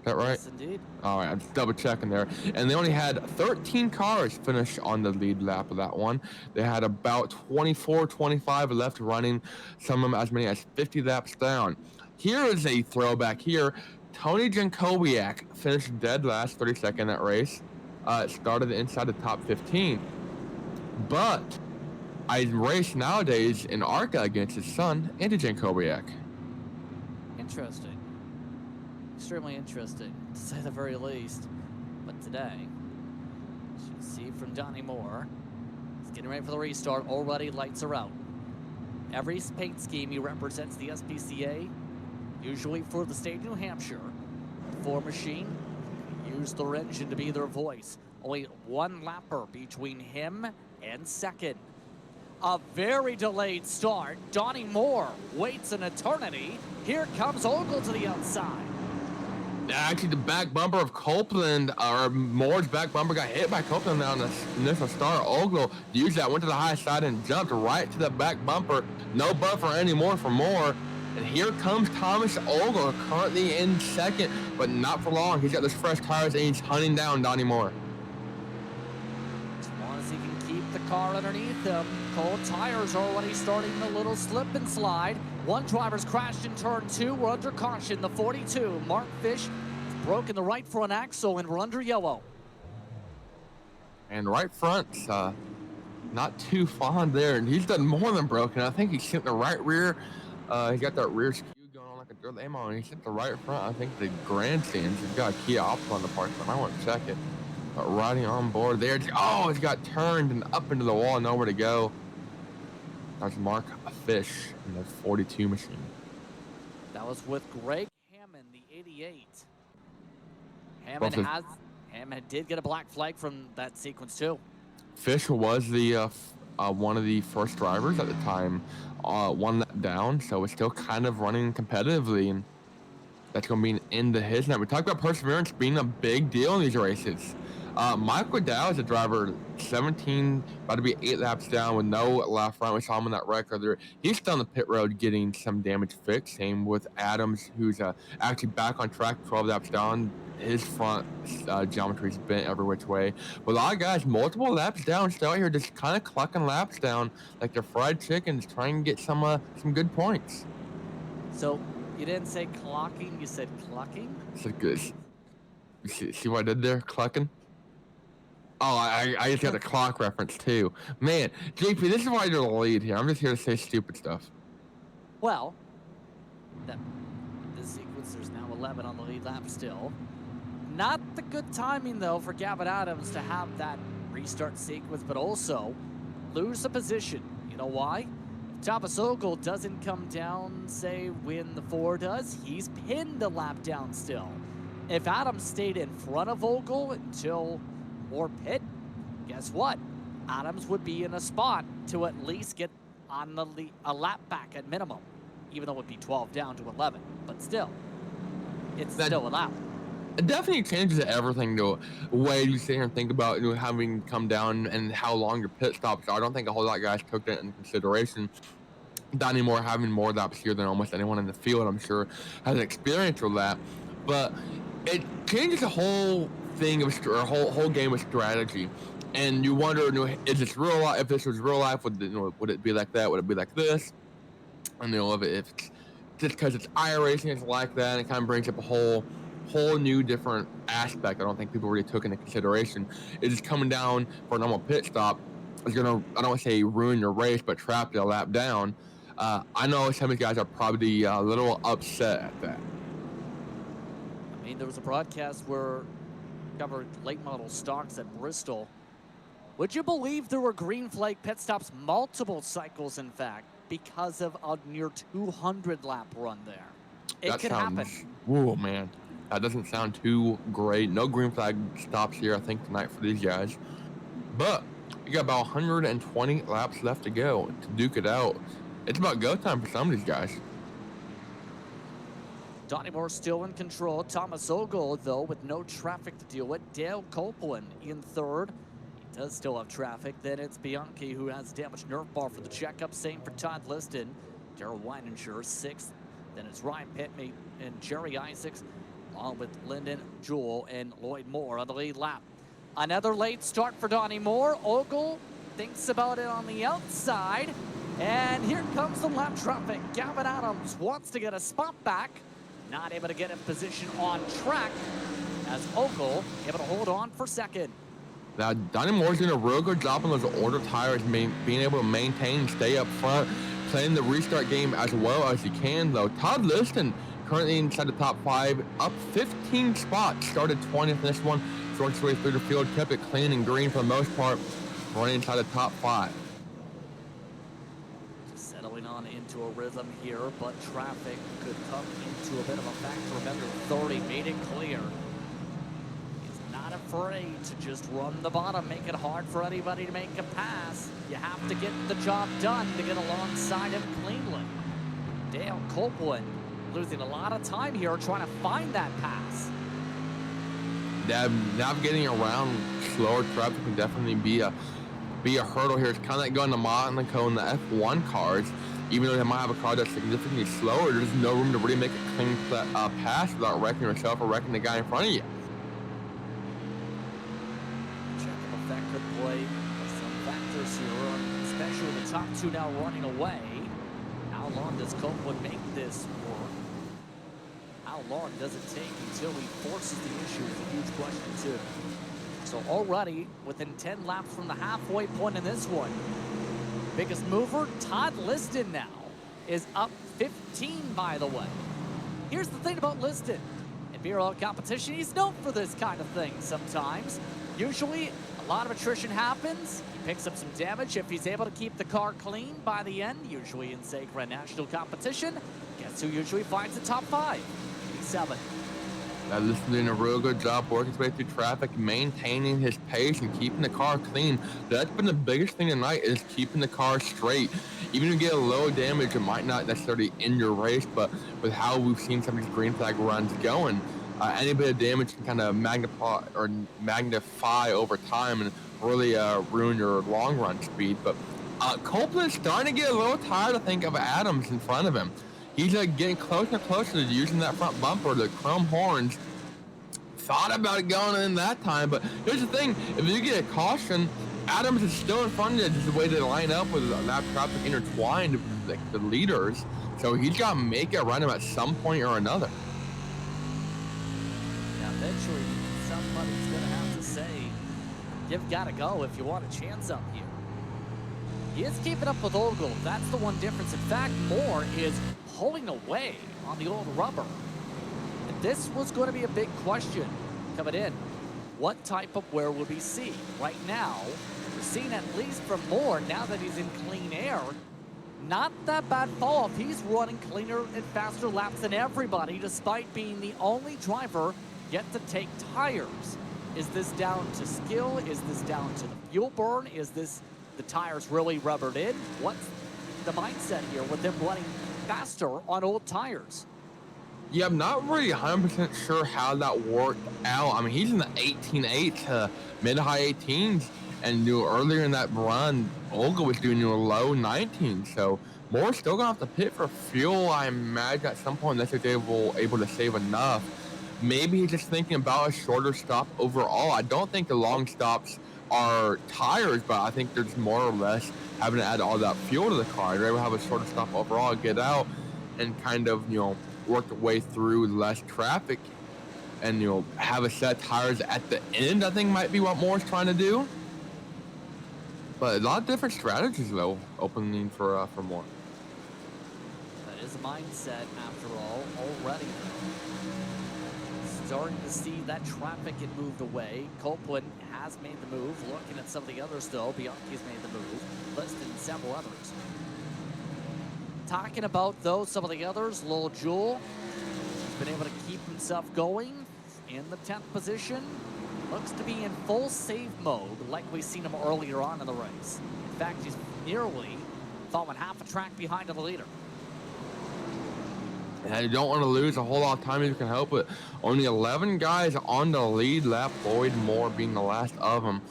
Is that right? Yes, indeed. All right, I'm just double checking there. And they only had 13 cars finish on the lead lap of that one. They had about 24, 25 left running, some of them as many as 50 laps down. Here is a throwback here. Tony Jankowiak finished dead last, 32nd in that race. Started inside the top 15. But I race nowadays in ARCA against his son, Andy Jankowiak. Interesting. Extremely interesting, to say the very least. But today, as you can see from Donnie Moore, he's getting ready for the restart. Already lights are out. Every paint scheme he represents the SPCA, usually for the state of New Hampshire. Ford machine, use their engine to be their voice. Only 1 lapper between him and second. A very delayed start. Donnie Moore waits an eternity. Here comes Ogle to the outside. Actually, the back bumper of Copeland, or Moore's back bumper, got hit by Copeland on the initial start. Ogle used that, went to the high side and jumped right to the back bumper. No buffer anymore for Moore. And here comes Thomas Ogle, currently in second, but not for long. He's got those fresh tires and he's hunting down Donnie Moore. As long as he can keep the car underneath him. Cold tires already starting a little slip and slide. One driver's crashed in turn 2. We're under caution. The 42, Mark Fish, has broken the right front axle, and we're under yellow. And right front's not too fond there, and he's done more than broken. I think he's sent the right rear. He's got that rear skew going on like a drill ammo, and he sent the right front. I think the grandstands. He's got a Kia Optima on the park, but I want to check it. But riding on board there. Oh, it's got turned and up into the wall, nowhere to go. That's Mark Fish in the 42 machine. That was with Greg Hammond, the 88. Hammond did get a black flag from that sequence too. Fish was the one of the first drivers at the time, one lap down, so it's still kind of running competitively. And that's going to be an end to his night. We talked about perseverance being a big deal in these races. Michael Dow is a driver, 17, about to be 8 laps down with no lap front. We saw him on that record there. He's still on the pit road getting some damage fixed. Same with Adams, who's actually back on track, 12 laps down. His front geometry is bent every which way. But a lot of guys, multiple laps down, still out here just kind of clucking laps down like they're fried chickens, trying to get some good points. So you didn't say clocking, you said clucking? It's like this. See what I did there? Clucking? Oh, I just got a clock reference too. Man, JP, this is why you're the lead here. I'm just here to say stupid stuff. Well, this sequence, there's now 11 on the lead lap still. Not the good timing, though, for Gavin Adams to have that restart sequence, but also lose the position. You know why? If Thomas Ogle doesn't come down, say, when the 4 does, he's pinned a lap down still. If Adams stayed in front of Ogle until more pit, guess what? Adams would be in a spot to at least get on a lap back at minimum, even though it would be 12 down to 11. But still, it's still a lap. It definitely changes everything the way you sit here and think about having come down and how long your pit stops are. I don't think a whole lot of guys took that into consideration. Donnie Moore having more laps here than almost anyone in the field, I'm sure, has experience with that. But it changes the whole thing of whole game of strategy, and you wonder, is this real life? If this was real life, would it be like that? Would it be like this? And if it's just because it's iRacing, it's like that, and it kind of brings up a whole new different aspect. I don't think people really took into consideration. Is just coming down for a normal pit stop is gonna, I don't want to say ruin your race, but trap you a lap down. I know some of these guys are probably a little upset at that. I mean, there was a broadcast where covered late model stocks at Bristol. Would you believe there were green flag pit stops multiple cycles, in fact, because of a near 200 lap run there? It could happen. Whoa, man. That doesn't sound too great. No green flag stops here, I think, tonight for these guys. But you got about 120 laps left to go to duke it out. It's about go time for some of these guys. Donnie Moore still in control. Thomas Ogle, though, with no traffic to deal with. Dale Copeland in third. He does still have traffic. Then it's Bianchi, who has damaged Nerf bar for the checkup. Same for Todd Liston. Daryl Weininger, sixth. Then it's Ryan Pitmate and Jerry Isaacs, along with Lyndon Jewell and Lloyd Moore on the lead lap. Another late start for Donnie Moore. Ogle thinks about it on the outside. And here comes the lap traffic. Gavin Adams wants to get a spot back. Not able to get in position on track as Ogle able to hold on for second. Now, Donnie Moore's doing a real good job on those older tires, being able to maintain and stay up front, playing the restart game as well as he can, though. Todd Liston currently inside the top 5, up 15 spots, started 20th in this one, worked his way through the field, kept it clean and green for the most part, running inside the top 5. Settling on into a rhythm here, but traffic could come into a bit of a factor. Remember, 30 made it clear. He's not afraid to just run the bottom, make it hard for anybody to make a pass. You have to get the job done to get alongside him cleanly. Dale Copeland losing a lot of time here trying to find that pass. Navigating around slower traffic can definitely be a hurdle here. It's kind of like going to Monaco in the F1 cars. Even though they might have a car that's significantly slower, there's no room to really make a clean pass without wrecking yourself or wrecking the guy in front of you. Check if that could play some factors here, especially with the top 2 now running away. How long does Copeland make this work? How long does it take until he forces the issue is a huge question too. So already within 10 laps from the halfway point in this one. Biggest mover, Todd Liston now is up 15, by the way. Here's the thing about Liston. In BRL competition, he's known for this kind of thing sometimes. Usually, a lot of attrition happens. He picks up some damage if he's able to keep the car clean by the end, usually in sacred national competition. Guess who usually finds the top 5? 87. This is doing a real good job working his way through traffic, maintaining his pace, and keeping the car clean. That's been the biggest thing tonight is keeping the car straight. Even if you get a low damage, it might not necessarily end your race, but with how we've seen some of these green flag runs going, any bit of damage can kind of magnify over time and really ruin your long run speed. But Copeland's starting to get a little tired, I think, of Adams in front of him. He's getting closer and closer to using that front bumper, the chrome horns. Thought about it going in that time, but here's the thing: if you get a caution, Adams is still in front of you. Just the way they line up with that traffic intertwined with the leaders, so he's got to make it run him at some point or another. Now, eventually, somebody's going to have to say, you've got to go if you want a chance up here. He is keeping up with Ogle. That's the one difference. In fact, Moore is pulling away on the old rubber. And this was going to be a big question coming in. What type of wear will we see? Right now, we're seeing at least from Moore, now that he's in clean air, not that bad fall off. He's running cleaner and faster laps than everybody, despite being the only driver yet to take tires. Is this down to skill? Is this down to the fuel burn? Is this the tires really rubbered in? What's the mindset here with them running faster on old tires? Yeah, I'm not really 100% sure how that worked out. I mean, he's in the 18.8 to mid-high 18s, and earlier in that run, Olga was doing low 19s. So Moore's still gonna have to pit for fuel, I imagine, at some point, unless he's able to save enough. Maybe he's just thinking about a shorter stop overall. I don't think the long stops are tires, but I think they're just more or less having to add all that fuel to the car. They're able to have a shorter stop overall, get out, and kind of, work their way through less traffic and, have a set of tires at the end, I think might be what Moore's trying to do. But a lot of different strategies, though, opening for Moore. That is a mindset, after all, already. Starting to see that traffic get moved away. Copeland has made the move. Looking at some of the others, though, Bianchi's made the move. Listing several others. Talking about, though, some of the others, Lil Jewel has been able to keep himself going in the 10th position. Looks to be in full save mode, like we've seen him earlier on in the race. In fact, he's nearly falling half a track behind the leader. And you don't want to lose a whole lot of time if you can help it. Only 11 guys on the lead lap, Lloyd Moore being the last of them.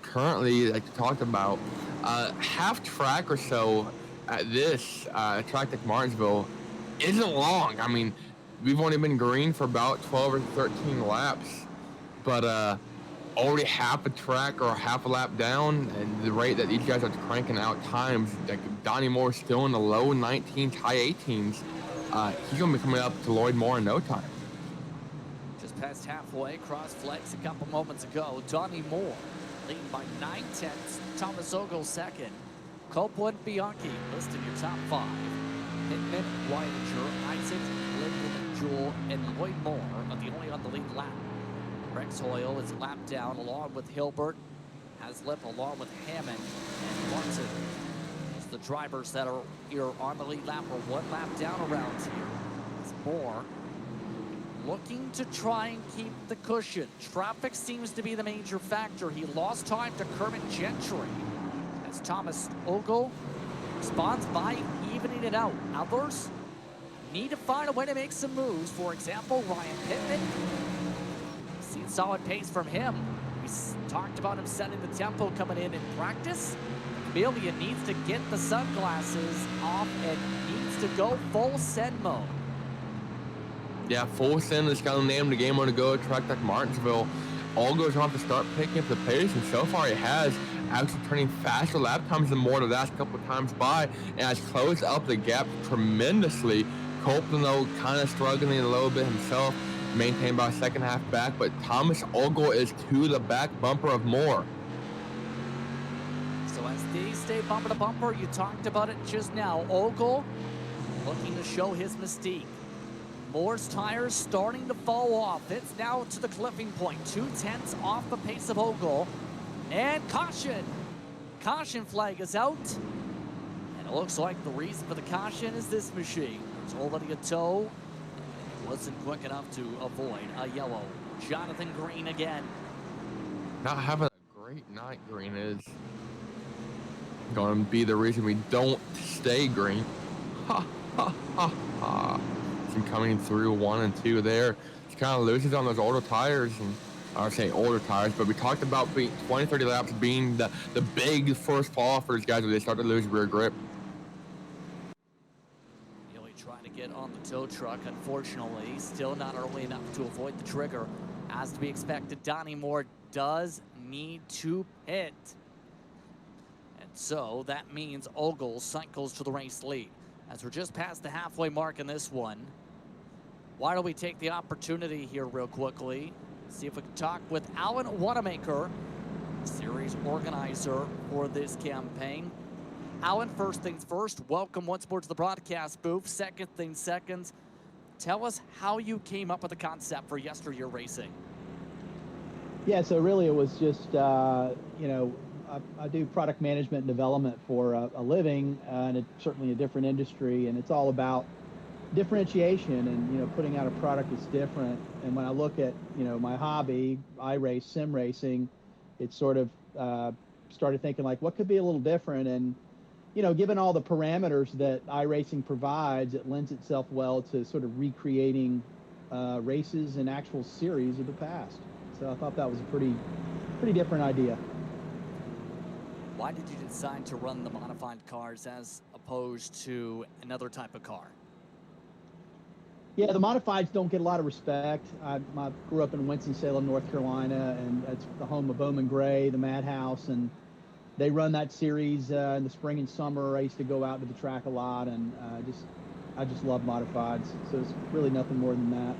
Currently, like you talked about, half track or so at this track like Martinsville isn't long. I mean, we've only been green for about 12 or 13 laps, but already half a track or half a lap down, and the rate that these guys are cranking out times, like Donnie Moore's still in the low 19s, high 18s. He's going to be coming up to Lloyd Moore in no time. Just past halfway, cross flags a couple moments ago. Donnie Moore leading by 9/10. Thomas Ogle second. Copeland, Bianchi listed your top 5. Pittman, Weidinger, Isaac, Linden, Jewel, and Lloyd Moore are the only on the lead lap. Rex Hoyle is lapped down along with Hilbert, Haslip along with Hammond and Martin. The drivers that are here on the lead lap are one lap down around here. It's Moore looking to try and keep the cushion. Traffic seems to be the major factor. He lost time to Kermit Gentry as Thomas Ogle responds by evening it out. Others need to find a way to make some moves. For example, Ryan Pittman. Seen solid pace from him. We talked about him setting the tempo coming in practice. Amelia needs to get the sunglasses off and needs to go full send mode. Yeah, full send is kind of the name of the game on the go. Track like Martinsville, all goes on to start picking up the pace, and so far he has, actually turning faster lap times than Moore the last couple of times by, and has closed up the gap tremendously. Copeland, though, kind of struggling a little bit himself, maintained about a second half back, but Thomas Ogle is to the back bumper of Moore. As they stay bumper to bumper, you talked about it just now. Ogle looking to show his mystique. Moore's tires starting to fall off. It's now to the clipping point. 2/10 off the pace of Ogle. And caution. Caution flag is out. And it looks like the reason for the caution is this machine. There's already a tow. Wasn't quick enough to avoid a yellow. Jonathan Green again. Not having a great night, Green is going to be the reason we don't stay green. Ha, ha, ha, ha. Some coming through 1 and 2 there. He kind of loses on those older tires, and I would say older tires, but we talked about being 20, 30 laps being the big first fall for these guys when they start to lose rear grip. Really trying to get on the tow truck, unfortunately. Still not early enough to avoid the trigger. As to be expected, Donnie Moore does need to pit. And so that means Ogle cycles to the race lead. As we're just past the halfway mark in this one, why don't we take the opportunity here real quickly, see if we can talk with Alan Wanamaker, series organizer for this campaign. Alan, first things first, welcome once more to the broadcast booth. Second things second, tell us how you came up with the concept for YesterYear Racing. Yeah, so really it was just, you know, I do product management and development for a living, and it's certainly a different industry, and it's all about differentiation and, you know, putting out a product that's different. And when I look at, you know, my hobby, iRace, sim racing, it sort of started thinking like, what could be a little different? And, you know, given all the parameters that iRacing provides, it lends itself well to sort of recreating races and actual series of the past. So I thought that was a pretty different idea. Why did you decide to run the modified cars as opposed to another type of car? Yeah, the modifieds don't get a lot of respect. I grew up in Winston-Salem, North Carolina, and that's the home of Bowman Gray, the Madhouse, and they run that series in the spring and summer. I used to go out to the track a lot, and I just love modifieds. So it's really nothing more than that.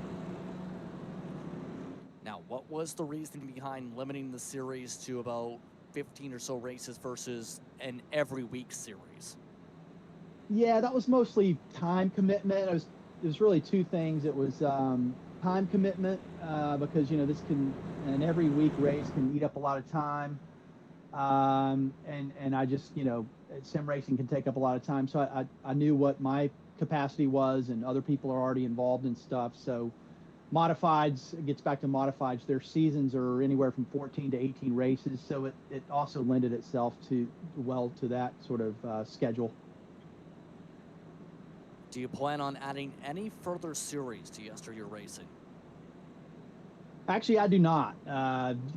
Now, what was the reasoning behind limiting the series to about 15 or so races versus an every week series? Yeah, that was mostly time commitment. It was really two things. It was time commitment because, you know, an every week race can eat up a lot of time. And I just, you know, sim racing can take up a lot of time. So I knew what my capacity was, and other people are already involved in stuff. So modifieds, it gets back to modifieds, their seasons are anywhere from 14 to 18 races. So it also lended itself to that sort of schedule. Do you plan on adding any further series to YesterYear Racing? Actually, I do not.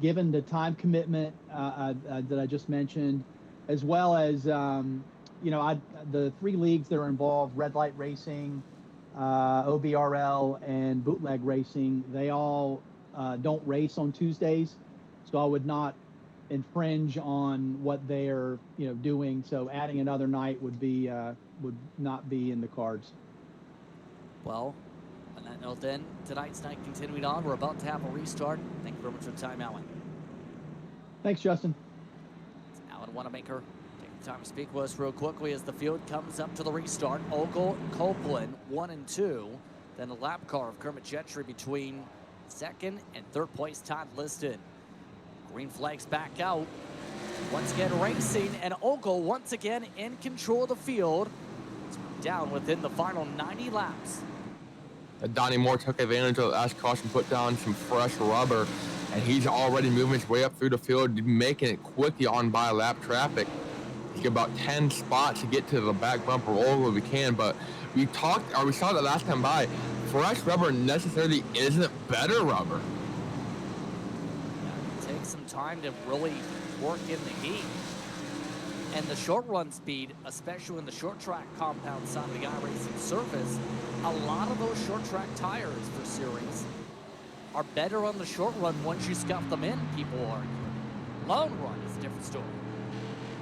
Given the time commitment that I just mentioned, as well as, you know, the 3 leagues that are involved, Red Light Racing, OBRL, and Bootleg Racing, they all don't race on Tuesdays. So I would not infringe on what they're, you know, doing. So adding another night would not be in the cards. Well, on that note then, tonight's night continuing on. We're about to have a restart. Thank you very much for the time, Alan. Thanks, Justin. It's Alan Wanamaker. Take the time to speak with us real quickly as the field comes up to the restart. Ogle, Copeland, 1 and 2. Then a lap car of Kermit Gentry between second and third place Todd Liston. Green flags back out. Once again racing, and Ogle once again in control of the field. It's down within the final 90 laps. Donnie Moore took advantage of the last caution, put down some fresh rubber, and he's already moving his way up through the field, making it quickly on by lap traffic. He's got about 10 spots to get to the back bumper all we can, but we saw it last time by, fresh rubber necessarily isn't better rubber. It takes some time to really work in the heat. And the short run speed, especially in the short track compound side of the iRacing surface, a lot of those short track tires for series are better on the short run once you scuff them in, people argue. Long run is a different story.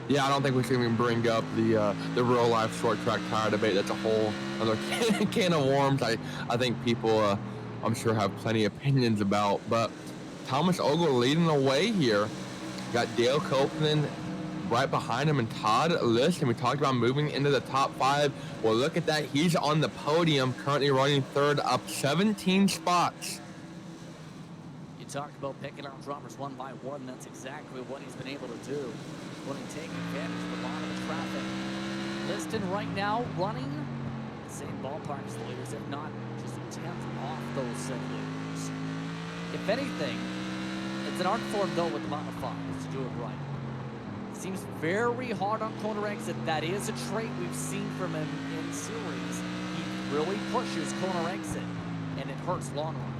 Yeah, I don't think we should even bring up the real life short track tire debate. That's a whole other can of worms. I think people, I'm sure, have plenty of opinions about. But Thomas Ogle leading the way here. Got Dale Copeland right behind him and Todd Liston. We talked about moving into the top 5. Well, look at that. He's on the podium, currently running third, up 17 spots. You talk about picking out droppers one by one. That's exactly what he's been able to do. When he takes advantage of the bottom of the traffic. Liston right now running the same ballpark as the leaders, if not just 10th off those said leaders. If anything, it's an art form though with the modifiers to do it right. It seems very hard on corner exit. That is a trait we've seen from him in series. He really pushes corner exit, and it hurts long run.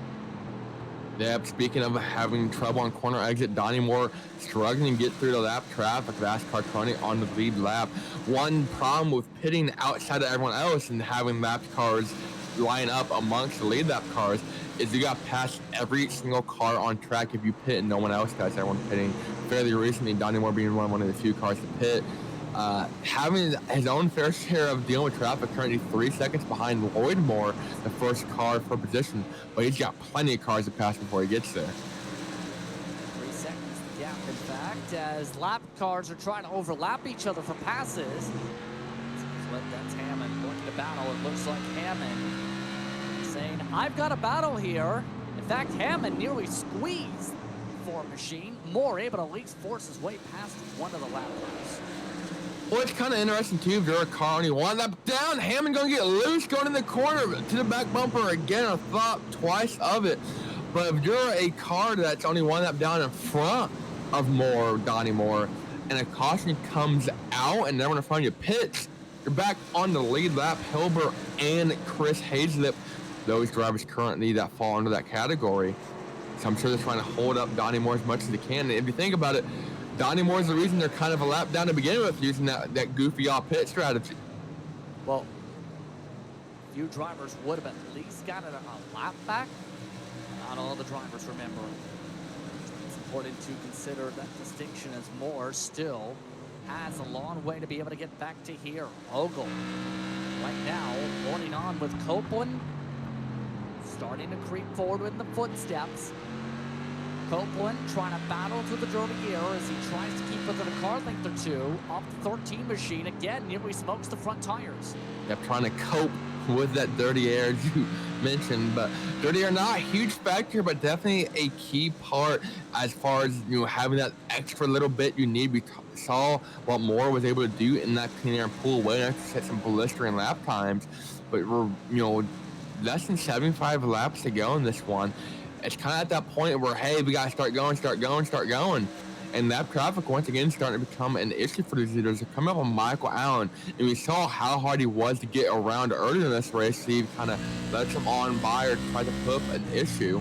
Yep, speaking of having trouble on corner exit, Donnie Moore struggling to get through the lap traffic. NASCAR 20 on the lead lap. One problem with pitting outside of everyone else and having lap cars line up amongst the lead lap cars is you got past every single car on track if you pit and no one else does. Everyone pitting. Fairly recently, Donnie Moore being one of the few cars to pit. Having his own fair share of dealing with traffic, currently 3 seconds behind Lloyd Moore, the first car for position, but he's got plenty of cars to pass before he gets there. 3 seconds the gap, in fact, as lap cars are trying to overlap each other for passes. That's Hammond looking to battle. It looks like Hammond saying, I've got a battle here. In fact, Hammond nearly squeezed for Machine. Moore able to at least force his way past one of the lap cars. Well, it's kind of interesting, too. If you're a car only one lap down, Hammond going to get loose going in the corner to the back bumper again. I thought twice of it. But if you're a car that's only one lap down in front of Moore, Donnie Moore, and a caution comes out and everyone in front of you pits, you're back on the lead lap. Hilbert and Chris Hazlip, those drivers currently that fall under that category. So I'm sure they're trying to hold up Donnie Moore as much as they can. And if you think about it, Donnie Moore's the reason they're kind of a lap down to begin with, using that goofy off pit strategy. Well, few drivers would have at least gotten a lap back. Not all the drivers remember. It's important to consider that distinction as Moore still has a long way to be able to get back to here. Ogle right now holding on with Copeland, starting to creep forward in the footsteps. Copeland trying to battle through the dirty air as he tries to keep within a car length or two off the 13 machine. Again, nearly smokes the front tires. Yep, trying to cope with that dirty air, as you mentioned. But dirty air, not a huge factor, but definitely a key part as far as, having that extra little bit you need. We saw what Moore was able to do in that clean air and pull away and actually set some blistering lap times. But we're, less than 75 laps to go in this one. It's kind of at that point where, hey, we got to start going. And that traffic, once again, starting to become an issue for these leaders. They're coming up on Michael Allen, and we saw how hard he was to get around earlier in this race. He kind of let him on by or tried to put up an issue.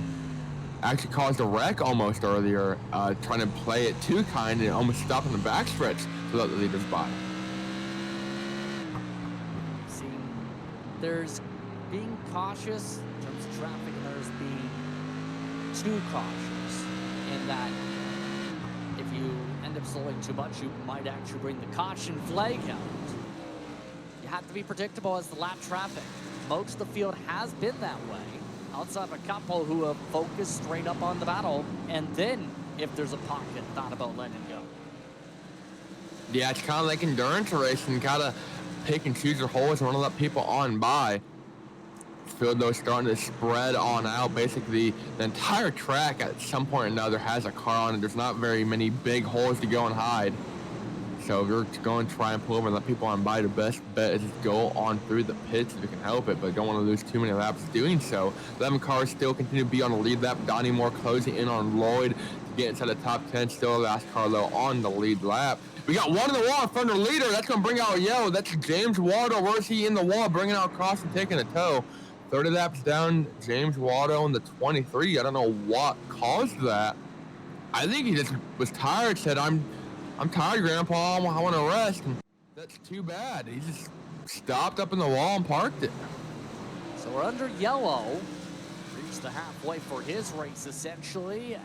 Actually caused a wreck almost earlier, trying to play it too kind and almost stopping the backstretch to let the leaders by. See, there's being cautious in terms of traffic, and there's being too cautious in that if you end up slowing too much, you might actually bring the caution flag out. You have to be predictable as the lap traffic. Most of the field has been that way, outside of a couple who have focused straight up on the battle, and then if there's a pocket, thought about letting go. Yeah, it's kind of like endurance racing, kind of pick and choose your holes and want to let people on by. Field though starting to spread on out. Basically, the entire track at some point or another has a car on it. There's not very many big holes to go and hide. So if you're going to try and pull over and let people on by, the best bet is just go on through the pits if you can help it, but don't want to lose too many laps doing so. 11 cars still continue to be on the lead lap. Donnie Moore closing in on Lloyd to get inside the top 10. Still last car though on the lead lap. We got one in the wall in front of the leader. That's going to bring out a yellow. That's James Waldo. Where is he in the wall? Bringing out across and taking a tow. 30 laps down, James Waldo in the 23. I don't know what caused that. I think he just was tired, said, I'm tired, Grandpa. I want to rest. And that's too bad. He just stopped up in the wall and parked it. So we're under yellow. Reached the halfway for his race, essentially.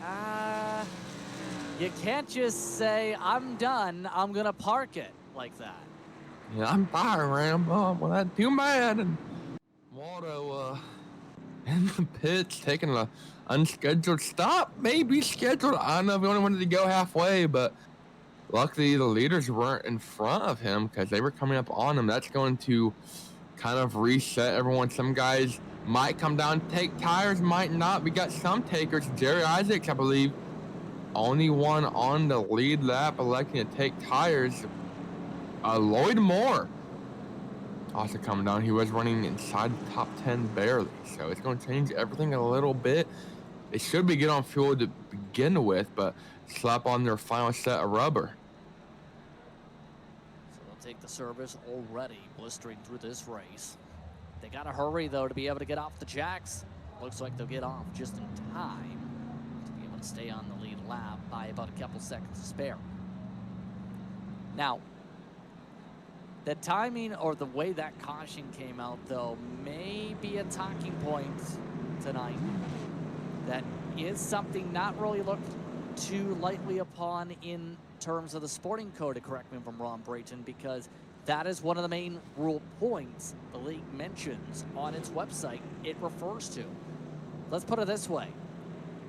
You can't just say, I'm done, I'm going to park it like that. Yeah, I'm tired, Grandpa. Well, that's too bad. And Waldo in the pits taking an unscheduled stop, maybe scheduled. I don't know if he only wanted to go halfway, but luckily the leaders weren't in front of him because they were coming up on him. That's going to kind of reset everyone. Some guys might come down, take tires, might not. We got some takers. Jerry Isaacs, I believe, only one on the lead lap electing to take tires. Lloyd Moore Also coming down, he was running inside the top 10 barely, so it's going to change everything a little bit. They should be good on fuel to begin with, but slap on their final set of rubber. So they'll take the service already, blistering through this race. They got to hurry, though, to be able to get off the jacks. Looks like they'll get off just in time to be able to stay on the lead lap by about a couple seconds to spare. Now, the timing or the way that caution came out, though, may be a talking point tonight. That is something not really looked too lightly upon in terms of the sporting code, to correct me if I'm wrong, Brayton, because that is one of the main rule points the league mentions on its website it refers to. Let's put it this way.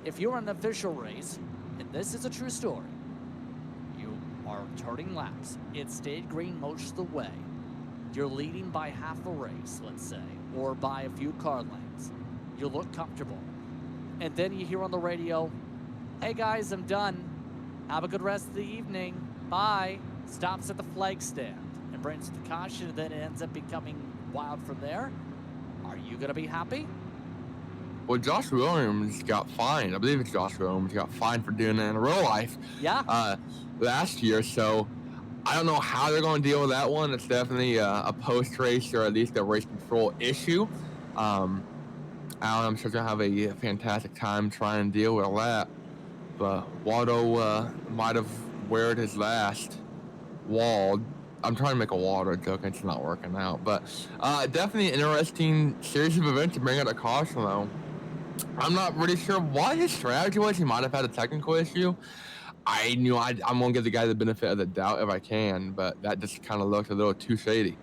If you're in an official race, and this is a true story, you are turning laps, it stayed green most of the way, you're leading by half a race, let's say, or by a few car lengths, you look comfortable, and then you hear on the radio, hey guys, I'm done, have a good rest of the evening, bye, stops at the flag stand and brings the caution, and then it ends up becoming wild from there. Are you going to be happy? Well, Josh Williams got fined. I believe it's Josh Williams got fined for doing it in real life. Yeah. Last year, so I don't know how they're going to deal with that one. It's definitely a post-race or at least a race control issue. Alan, I'm sure going to have a fantastic time trying to deal with that. But Waldo might have weared his last wall. I'm trying to make a Waldo joke, and it's not working out. But definitely an interesting series of events to bring out a caution, though. I'm not really sure what his strategy was. He might have had a technical issue. I'm going to give the guy the benefit of the doubt if I can, but that just kind of looked a little too shady.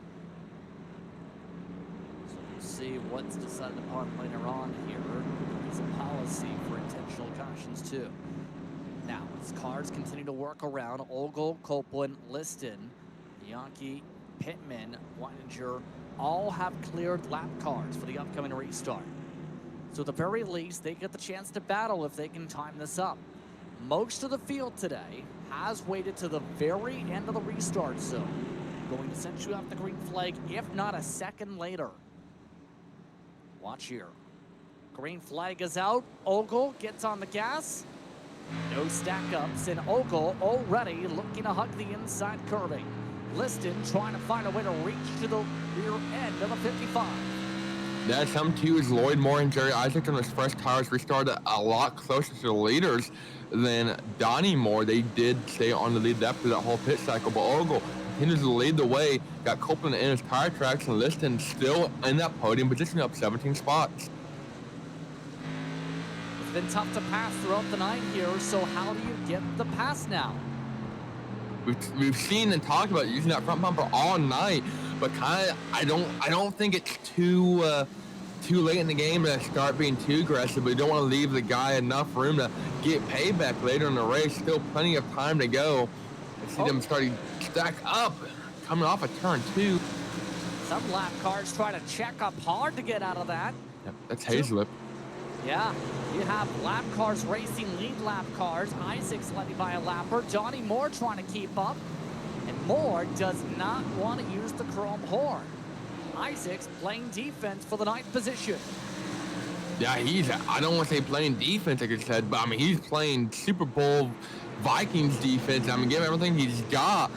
So we'll see what's decided upon later on here. There's a policy for intentional cautions, too. Now, as cars continue to work around, Ogle, Copeland, Liston, Bianchi, Pittman, Weininger all have cleared lap cars for the upcoming restart. So at the very least, they get the chance to battle if they can time this up. Most of the field today has waited to the very end of the restart zone, going essentially off the green flag, if not a second later. Watch here. Green flag is out. Ogle gets on the gas. No stack-ups, and Ogle already looking to hug the inside curving. Liston trying to find a way to reach to the rear end of the 55. That's some too is Lloyd Moore and Jerry Isaac on his fresh tires restarted a lot closer to the leaders than Donnie Moore. They did stay on the lead after that whole pit cycle, but Ogle continues to lead the way, got Copeland in his tire tracks, and Liston still in that podium position, up 17 spots. It's been tough to pass throughout the night here, so how do you get the pass now? We've seen and talked about using that front bumper all night, but kind of I don't think it's too late in the game to start being too aggressive. We don't want to leave the guy enough room to get payback later in the race. Still plenty of time to go. I see them starting to stack up, coming off a turn 2. Some lap cars try to check up hard to get out of that. Yep, that's Hazelip. Yeah, you have lap cars racing lead lap cars. Isaac's led by a lapper. Johnny Moore trying to keep up. And Moore does not want to use the chrome horn. Isaac's playing defense for the 9th position. Yeah, I don't want to say playing defense, like I said, but I mean, he's playing Super Bowl Vikings defense. I mean, give him everything he's got.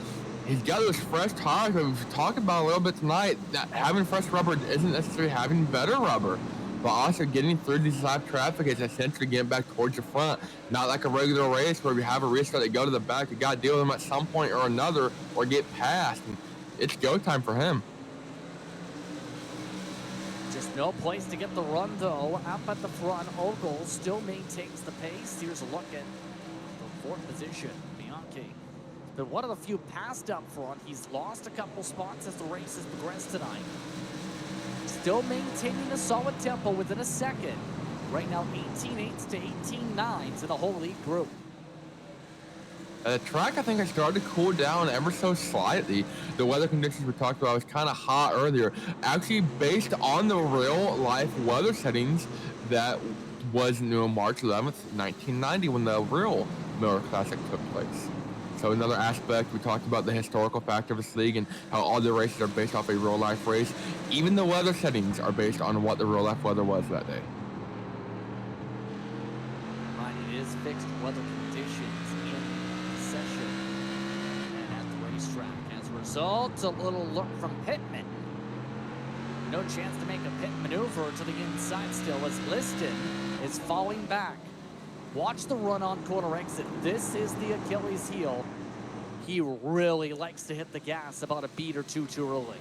He's got those fresh tires that we've talked about a little bit tonight. That having fresh rubber isn't necessarily having better rubber. But also getting through these lap traffic is essentially getting back towards the front. Not like a regular race where we have a restart that go to the back. You got to deal with them at some point or another or get past. And it's go time for him. Just no place to get the run, though. Up at the front, Ogle still maintains the pace. Here's a look at the 4th position, Bianchi. But one of the few passed up front. He's lost a couple spots as the race has progressed tonight. Still maintaining a solid tempo within a second. Right now, 18.8s to 18.9s in the whole lead group. The track, I think, has started to cool down ever so slightly. The weather conditions we talked about was kind of hot earlier. Actually, based on the real-life weather settings that was March 11th, 1990, when the real Miller Classic took place. So another aspect, we talked about the historical factor of this league and how all the races are based off a real-life race. Even the weather settings are based on what the real-life weather was that day. Right, it is fixed weather conditions in session and at the racetrack. As a result, a little look from Pittman. No chance to make a pit maneuver to the inside still as Liston is falling back. Watch the run-on corner exit. This is the Achilles heel. He really likes to hit the gas about a beat or two too early.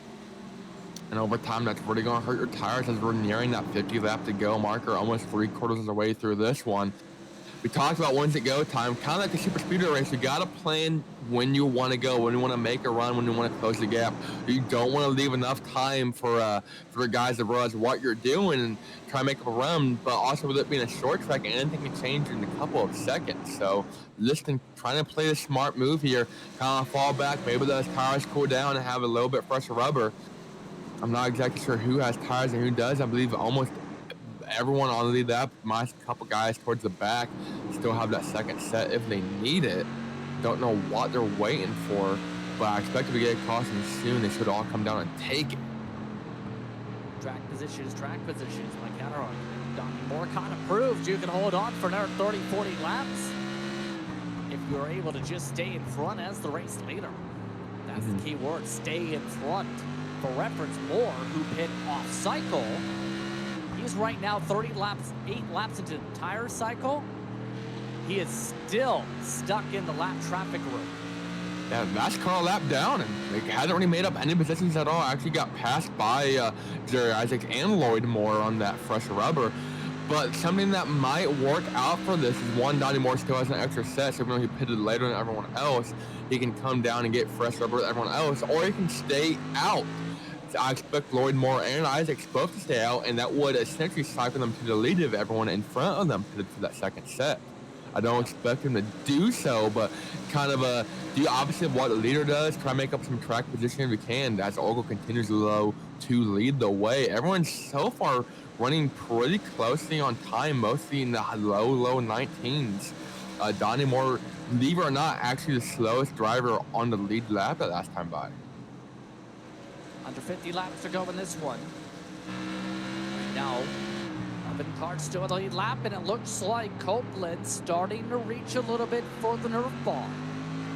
And over time, that's really going to hurt your tires as we're nearing that 50 lap to go marker, almost 3/4 of the way through this one. We talked about when's it go time, kind of like a super speedway race. You got to plan when you want to go, when you want to make a run, when you want to close the gap. You don't want to leave enough time for the guys to realize what you're doing and try to make up a run. But also with it being a short track, anything can change in a couple of seconds. So Liston trying to play the smart move here, kind of fall back, maybe those tires cool down and have a little bit fresher rubber. I'm not exactly sure who has tires and who does. I believe almost everyone on the lead lap, minus a couple guys towards the back, still have that second set if they need it. Don't know what they're waiting for, but I expect if we get a caution soon, they should all come down and take it. Track positions, my counter argument. Donnie Moore kind of proved you can hold on for another 30, 40 laps if you're able to just stay in front as the race leader. That's the key word, stay in front. For reference, Moore, who pit off cycle, he's right now 8 laps into the tire cycle. He is still stuck in the lap traffic room. Yeah, NASCAR lap down, and they hasn't really made up any positions at all. Actually got passed by Jerry Isaacs and Lloyd Moore on that fresh rubber. But something that might work out for this is one, Donnie Moore still has an extra set, so even though he pitted later than everyone else, he can come down and get fresh rubber with everyone else, or he can stay out. I expect Lloyd Moore and Isaacs both to stay out, and that would essentially cycle them to the lead of everyone in front of them for that second set. I don't expect him to do so, but kind of do the opposite of what the leader does. Try to make up some track position if we can as Ogle continues to lead the way. Everyone's so far running pretty closely on time, mostly in the low 19s. Donnie Moore, believe it or not, actually the slowest driver on the lead lap that last time by. Under 50 laps to go in this one. Right now, 11 cars still in the lead lap, and it looks like Copeland starting to reach a little bit for the nerve bar.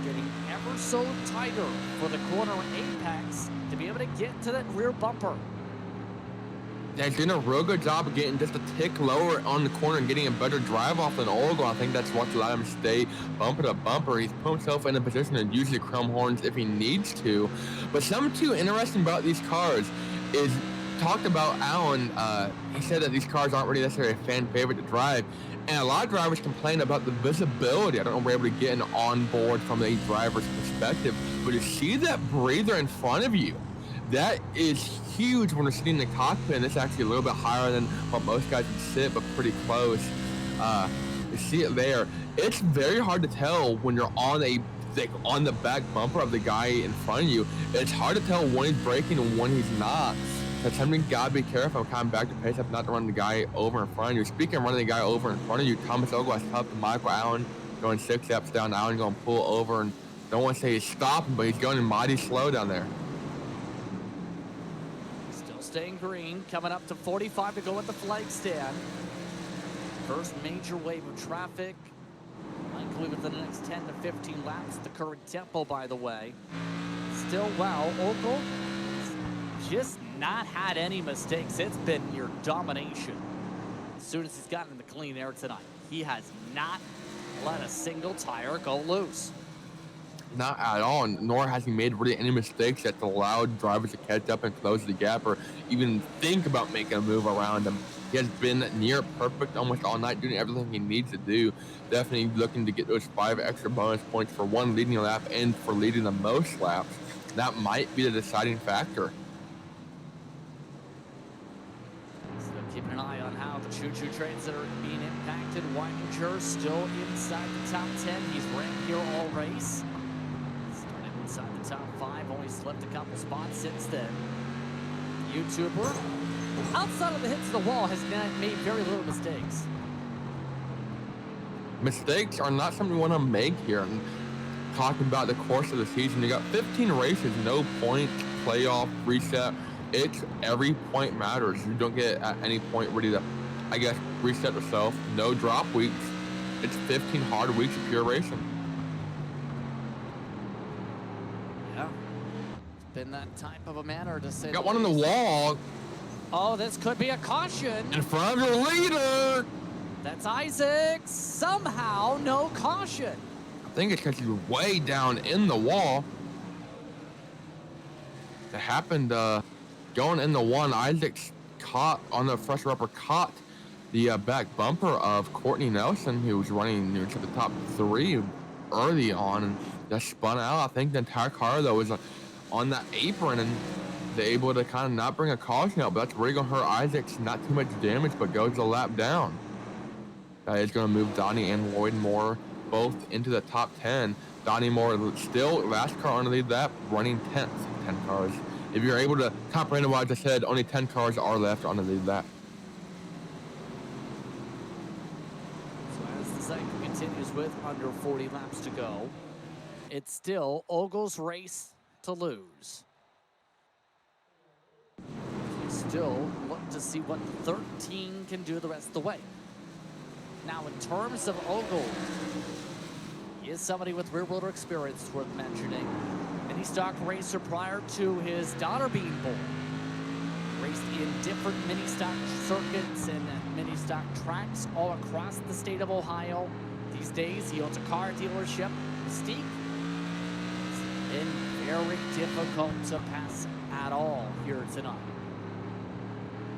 Getting ever so tighter for the corner apex to be able to get to that rear bumper. He's doing a real good job of getting just a tick lower on the corner and getting a better drive off than Ogle. I think that's what's allowed him to stay bumper to bumper. He's put himself in a position to use the chrome horns if he needs to. But something too interesting about these cars is, talked about Alan, he said that these cars aren't really necessarily a fan favorite to drive. And a lot of drivers complain about the visibility. I don't know if we're able to get an onboard from a driver's perspective, but to see that breather in front of you, that is huge when we're sitting in the cockpit, and it's actually a little bit higher than what most guys would sit, but pretty close. You see it there. It's very hard to tell when you're on the back bumper of the guy in front of you. It's hard to tell when he's braking and when he's not. That's something you gotta be careful. I'm coming back to pace up not to run the guy over in front of you. Speaking of running the guy over in front of you, Thomas Ogle has helped Michael Allen going 6 steps down. Allen going to pull over, and don't want to say he's stopping, but he's going mighty slow down there. Staying green, coming up to 45 to go at the flag stand. First major wave of traffic, likely within the next 10 to 15 laps. The current tempo, by the way. Still, wow, Ogle just not had any mistakes. It's been your domination. As soon as he's gotten in the clean air tonight, he has not let a single tire go loose. Not at all, nor has he made really any mistakes that allowed drivers to catch up and close the gap or even think about making a move around him. He has been near perfect almost all night, doing everything he needs to do. Definitely looking to get those 5 extra bonus points for one leading a lap and for leading the most laps. That might be the deciding factor. So keeping an eye on how the choo-choo trains that are being impacted. Weininger still inside the top 10. He's ran here all race. Inside the top 5, only slipped a couple spots since then. YouTuber, outside of the hits to the wall, has made very little mistakes. Mistakes are not something we want to make here. And talking about the course of the season, you got 15 races, no points, playoff, reset. It's every point matters. You don't get at any point ready to, I guess, reset yourself. No drop weeks. It's 15 hard weeks of pure racing. Yeah. It's been that type of a manner to say. Got one on the wall. Oh, this could be a caution. In front of your leader. That's Isaac. Somehow, no caution. I think it's because he's way down in the wall. It happened going in the one. Isaac's caught on the fresh rubber, caught the back bumper of Courtney Nelson, who was running near to the top 3 early on and just spun out. I think the entire car, though, was on that apron, and they're able to kind of not bring a caution out, but that's really going to hurt Isaac's. Not too much damage, but goes a lap down. That is going to move Donnie and Lloyd Moore both into the top 10. Donnie Moore still last car on the lead lap, running 10th, 10 cars. If you're able to comprehend what I just said, only 10 cars are left on the lead lap. So as the cycle continues with under 40 laps to go, it's still Ogle's race to lose. We still look to see what the 13 can do the rest of the way. Now, in terms of Ogle, he is somebody with rear-wheeler experience, it's worth mentioning. Any stock racer prior to his daughter being born. Raced in different mini-stock circuits and mini-stock tracks all across the state of Ohio. These days, he owns a car dealership, Mystique. It's been very difficult to pass at all here tonight.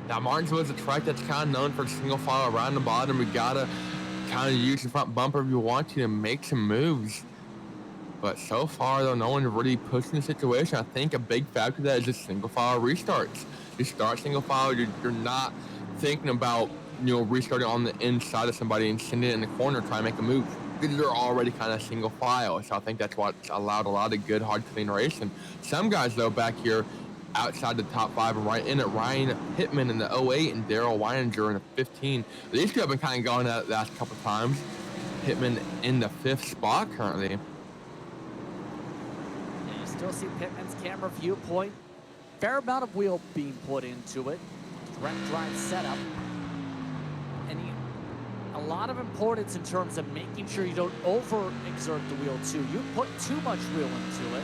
Now, Martinsville is a track that's kind of known for single file around the bottom. We gotta kind of use the front bumper if you want to make some moves. But so far, though, no one really pushing the situation. I think a big factor of that is just single file restarts. You start single file, you're not thinking about, restarting on the inside of somebody and sending it in the corner, trying to make a move. Because they're already kind of single file. So I think that's what's allowed a lot of good, hard, clean racing. Some guys, though, back here, outside the top 5 and right in it, Ryan Pittman in the 08 and Daryl Weininger in the 15. These two have been kind of going at it the last couple times. Pittman in the 5th spot currently. And you still see Pittman's camera viewpoint. Fair amount of wheel being put into it. Direct drive setup. And a lot of importance in terms of making sure you don't overexert the wheel too. You put too much wheel into it,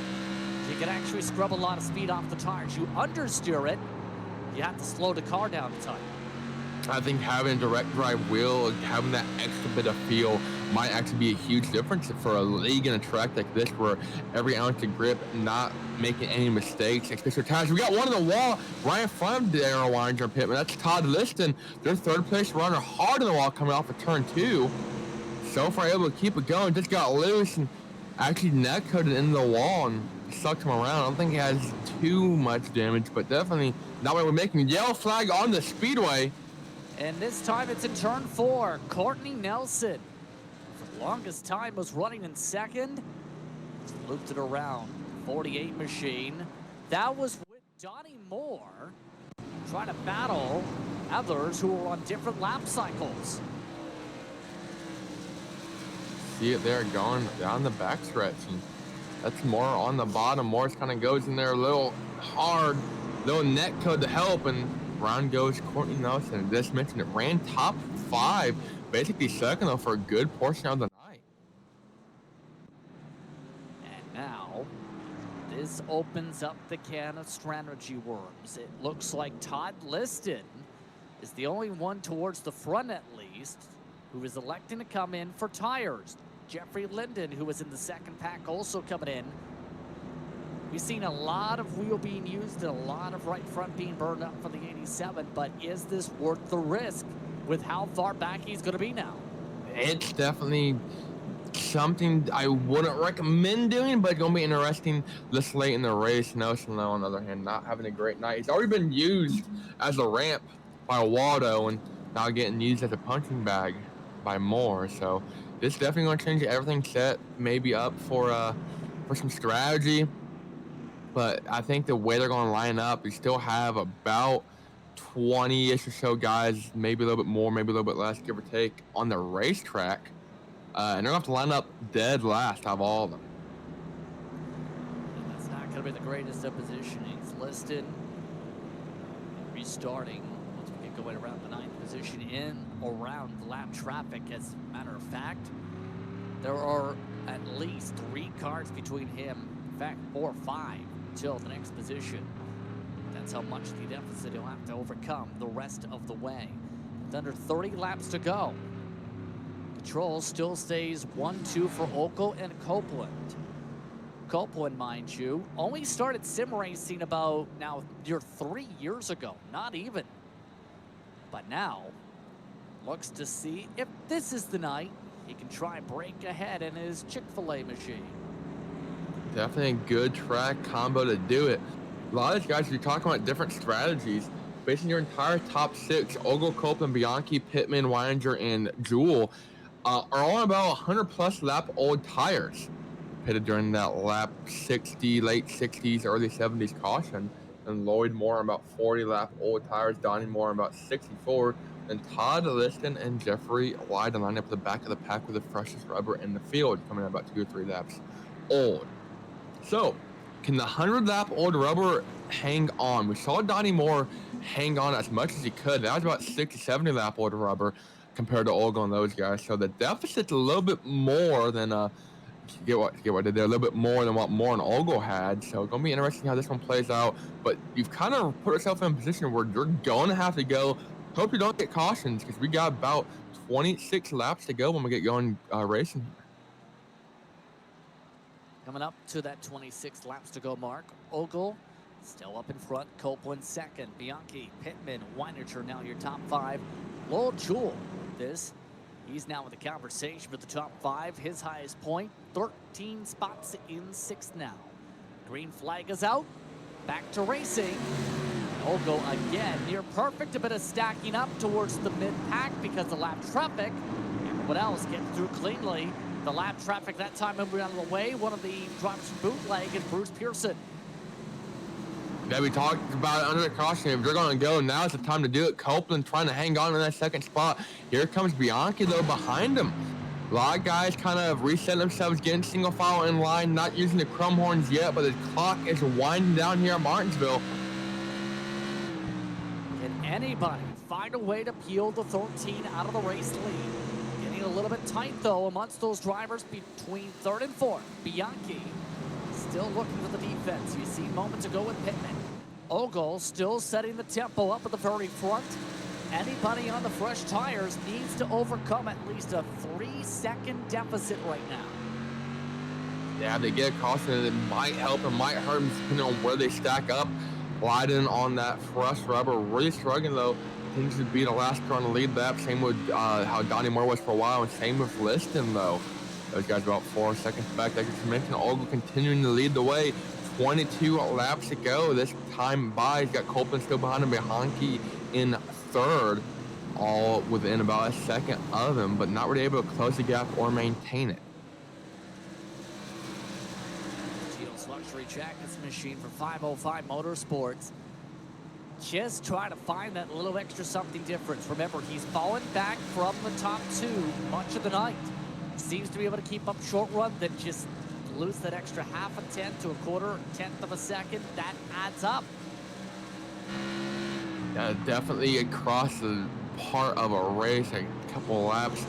you can actually scrub a lot of speed off the tires. You understeer it, you have to slow the car down a ton. I think having a direct drive wheel, having that extra bit of feel might actually be a huge difference for a league and a track like this where every ounce of grip, not making any mistakes, especially tires. We got one on the wall right in front of Daryl Weininger and Pittman. That's Todd Liston, their 3rd place runner, hard on the wall coming off of turn 2. So far able to keep it going, just got loose and actually neck coated into the wall and sucked him around. I don't think he has too much damage, but definitely not what we're making. Yellow flag on the speedway. And this time it's in turn 4. Courtney Nelson, for the longest time, was running in 2nd. Looped it around. 48 machine. That was with Donnie Moore trying to battle others who were on different lap cycles. See it there going down the backstretch, and that's Moore on the bottom. Moore kind of goes in there a little hard, little neck code to help, and round goes Courtney Nelson. Just mentioned it, ran top 5, basically second though for a good portion of the night. And now, this opens up the can of strategy worms. It looks like Todd Liston is the only one towards the front at least who is electing to come in for tires. Jeffrey Linden, who was in the 2nd pack, also coming in. We've seen a lot of wheel being used and a lot of right front being burned up for the 87, but is this worth the risk with how far back he's going to be now? It's definitely something I wouldn't recommend doing, but it's going to be interesting this late in the race. Nelson, though, on the other hand, not having a great night. He's already been used as a ramp by Waldo and now getting used as a punching bag by Moore. So this is definitely going to change everything set, maybe up for some strategy. But I think the way they're going to line up, you still have about 20-ish or so guys, maybe a little bit more, maybe a little bit less, give or take, on the racetrack. And they're going to have to line up dead last out of all of them. to be the greatest of positionings. Listed, restarting once we get going around the 9th position in around lap traffic. As a matter of fact, there are at least 3 cars between him. In fact, 4 or 5 until the next position. That's how much the deficit he'll have to overcome the rest of the way. With under 30 laps to go, control still stays 1-2 for Ockel and Copeland. Copeland, mind you, only started sim racing about near 3 years ago, not even. But now, looks to see if this is the night he can try and break ahead in his Chick-fil-A machine. Definitely a good track combo to do it. A lot of these guys, you're talking about different strategies. Basically, your entire top 6, Ogle, Copeland, Bianchi, Pittman, Weininger, and Jewell, are all on about 100-plus lap old tires. Pitted during that lap 60, late 60s, early 70s caution. And Lloyd Moore on about 40 lap old tires, Donnie Moore on about 64. And Todd Liston and Jeffrey Lyden line up at the back of the pack with the freshest rubber in the field, coming in about 2 or 3 laps old. So, can the 100-lap old rubber hang on? We saw Donnie Moore hang on as much as he could. That was about 60, 70-lap old rubber compared to Ogle and those guys. So the deficit's a little bit more than get what I did there, a little bit more than what Moore and Ogle had. So it's gonna be interesting how this one plays out. But you've kind of put yourself in a position where you're gonna have to go. Hope you don't get cautions, because we got about 26 laps to go when we get going racing here. Coming up to that 26 laps to go mark. Ogle still up in front. Copeland second. Bianchi, Pittman, Weininger now your top 5. Lowell Jewell with this. He's now in the conversation for the top 5. His highest point, 13 spots in 6th now. Green flag is out. Back to racing. Ogle again near perfect. A bit of stacking up towards the mid-pack because of lap traffic. Everyone else getting through cleanly. The lap traffic that time moving out of the way. One of the drivers from bootleg and Bruce Pearson. Yeah, we talked about it under the caution. If you're going to go, now's the time to do it. Copeland trying to hang on in that 2nd spot. Here comes Bianchi, though, behind him. A lot of guys kind of reset themselves, getting single file in line, not using the chrome horns yet, but the clock is winding down here at Martinsville. Can anybody find a way to peel the 13 out of the race lead? A little bit tight, though, amongst those drivers between 3rd and 4th. Bianchi still looking for the defense. You see moments ago with Pittman. Ogle still setting the tempo up at the very front. Anybody on the fresh tires needs to overcome at least a 3-second deficit right now. Yeah, they get a caution. It might help and might hurt them depending on where they stack up. Lyden on that fresh rubber, really struggling, though. Things would be the last car on the lead lap. Same with how Donnie Moore was for a while, and same with Liston, though. Those guys about 4 seconds back. Like you mentioned, Ogle continuing to lead the way. 22 laps to go. This time by, he's got Copeland still behind him, Bianchi in 3rd, all within about a second of him, but not really able to close the gap or maintain it. Tito's Luxury Jackets machine for 505 Motorsports. Just try to find that little extra something different. Remember, he's fallen back from the top 2 much of the night. Seems to be able to keep up short run, then just lose that extra half a tenth to a quarter, tenth of a second. That adds up. Yeah, definitely across the part of a race, a couple laps.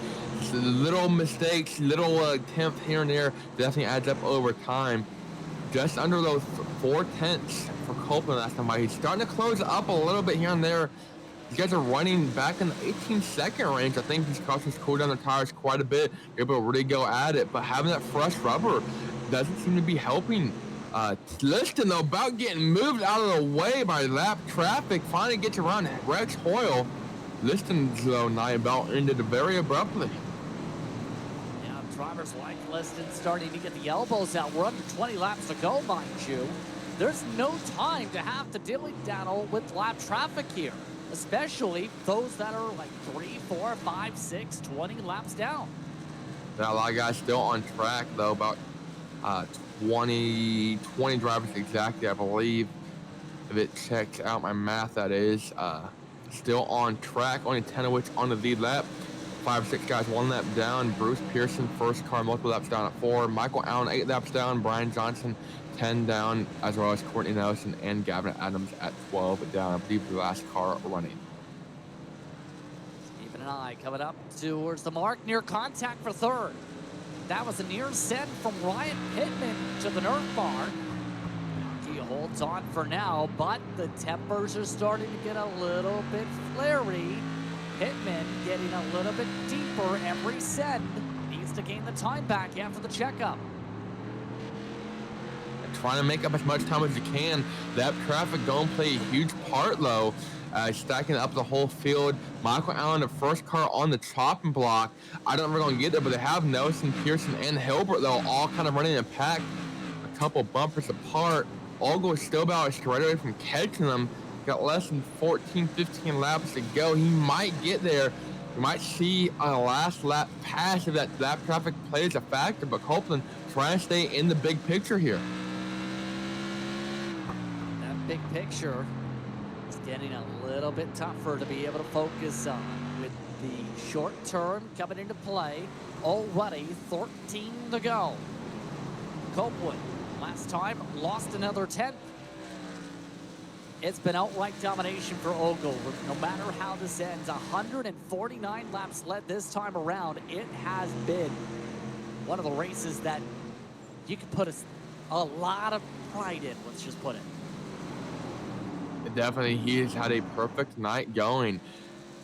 Little mistakes, little attempts here and there definitely adds up over time. Just under those 4 tenths for Copeland last time. He's starting to close up a little bit here and there. These guys are running back in the 18-second range. I think these cautions cool down the tires quite a bit. You're able to really go at it, but having that fresh rubber doesn't seem to be helping. Liston, though, about getting moved out of the way by lap traffic. Finally gets around Rex Hoyle. Liston's, though, now about ended very abruptly. Drivers like Liston starting to get the elbows out. We're under 20 laps to go, mind you. There's no time to have to dilly-daddle with lap traffic here, especially those that are like 3, 4, 5, 6, 20 laps down. Now, a lot of guys still on track, though, about 20 drivers exactly, I believe, if it checks out my math, that is. Still on track, only 10 of which on the lead lap. 5 or 6 guys 1 lap down. Bruce Pearson, first car, multiple laps down at 4. Michael Allen, 8 laps down. Brian Johnson, 10 down, as well as Courtney Nelson and Gavin Adams at 12 down. I believe the last car running. Keeping an eye coming up towards the mark, near contact for third. That was a near send from Ryan Pittman to the Nerf bar. He holds on for now, but the tempers are starting to get a little bit flary. Pittman getting a little bit deeper every send. Needs to gain the time back after the checkup. Trying to make up as much time as you can. That traffic don't play a huge part though. Stacking up the whole field. Michael Allen, the first car on the chopping block. I don't know if we're going to get there, but they have Nelson, Pearson, and Hilbert though, all kind of running in a pack, a couple bumpers apart. Olgo is still about straight away from catching them. Got less than 14, 15 laps to go. He might get there. We might see a last lap pass if that lap traffic plays a factor, but Copeland trying to stay in the big picture here. That big picture is getting a little bit tougher to be able to focus on with the short term coming into play. Already 13 to go. Copeland last time lost another 10th. It's been outright domination for Ogle. No matter how this ends, 149 laps led this time around. It has been one of the races that you can put a lot of pride in, let's just put it. Definitely, he has had a perfect night going.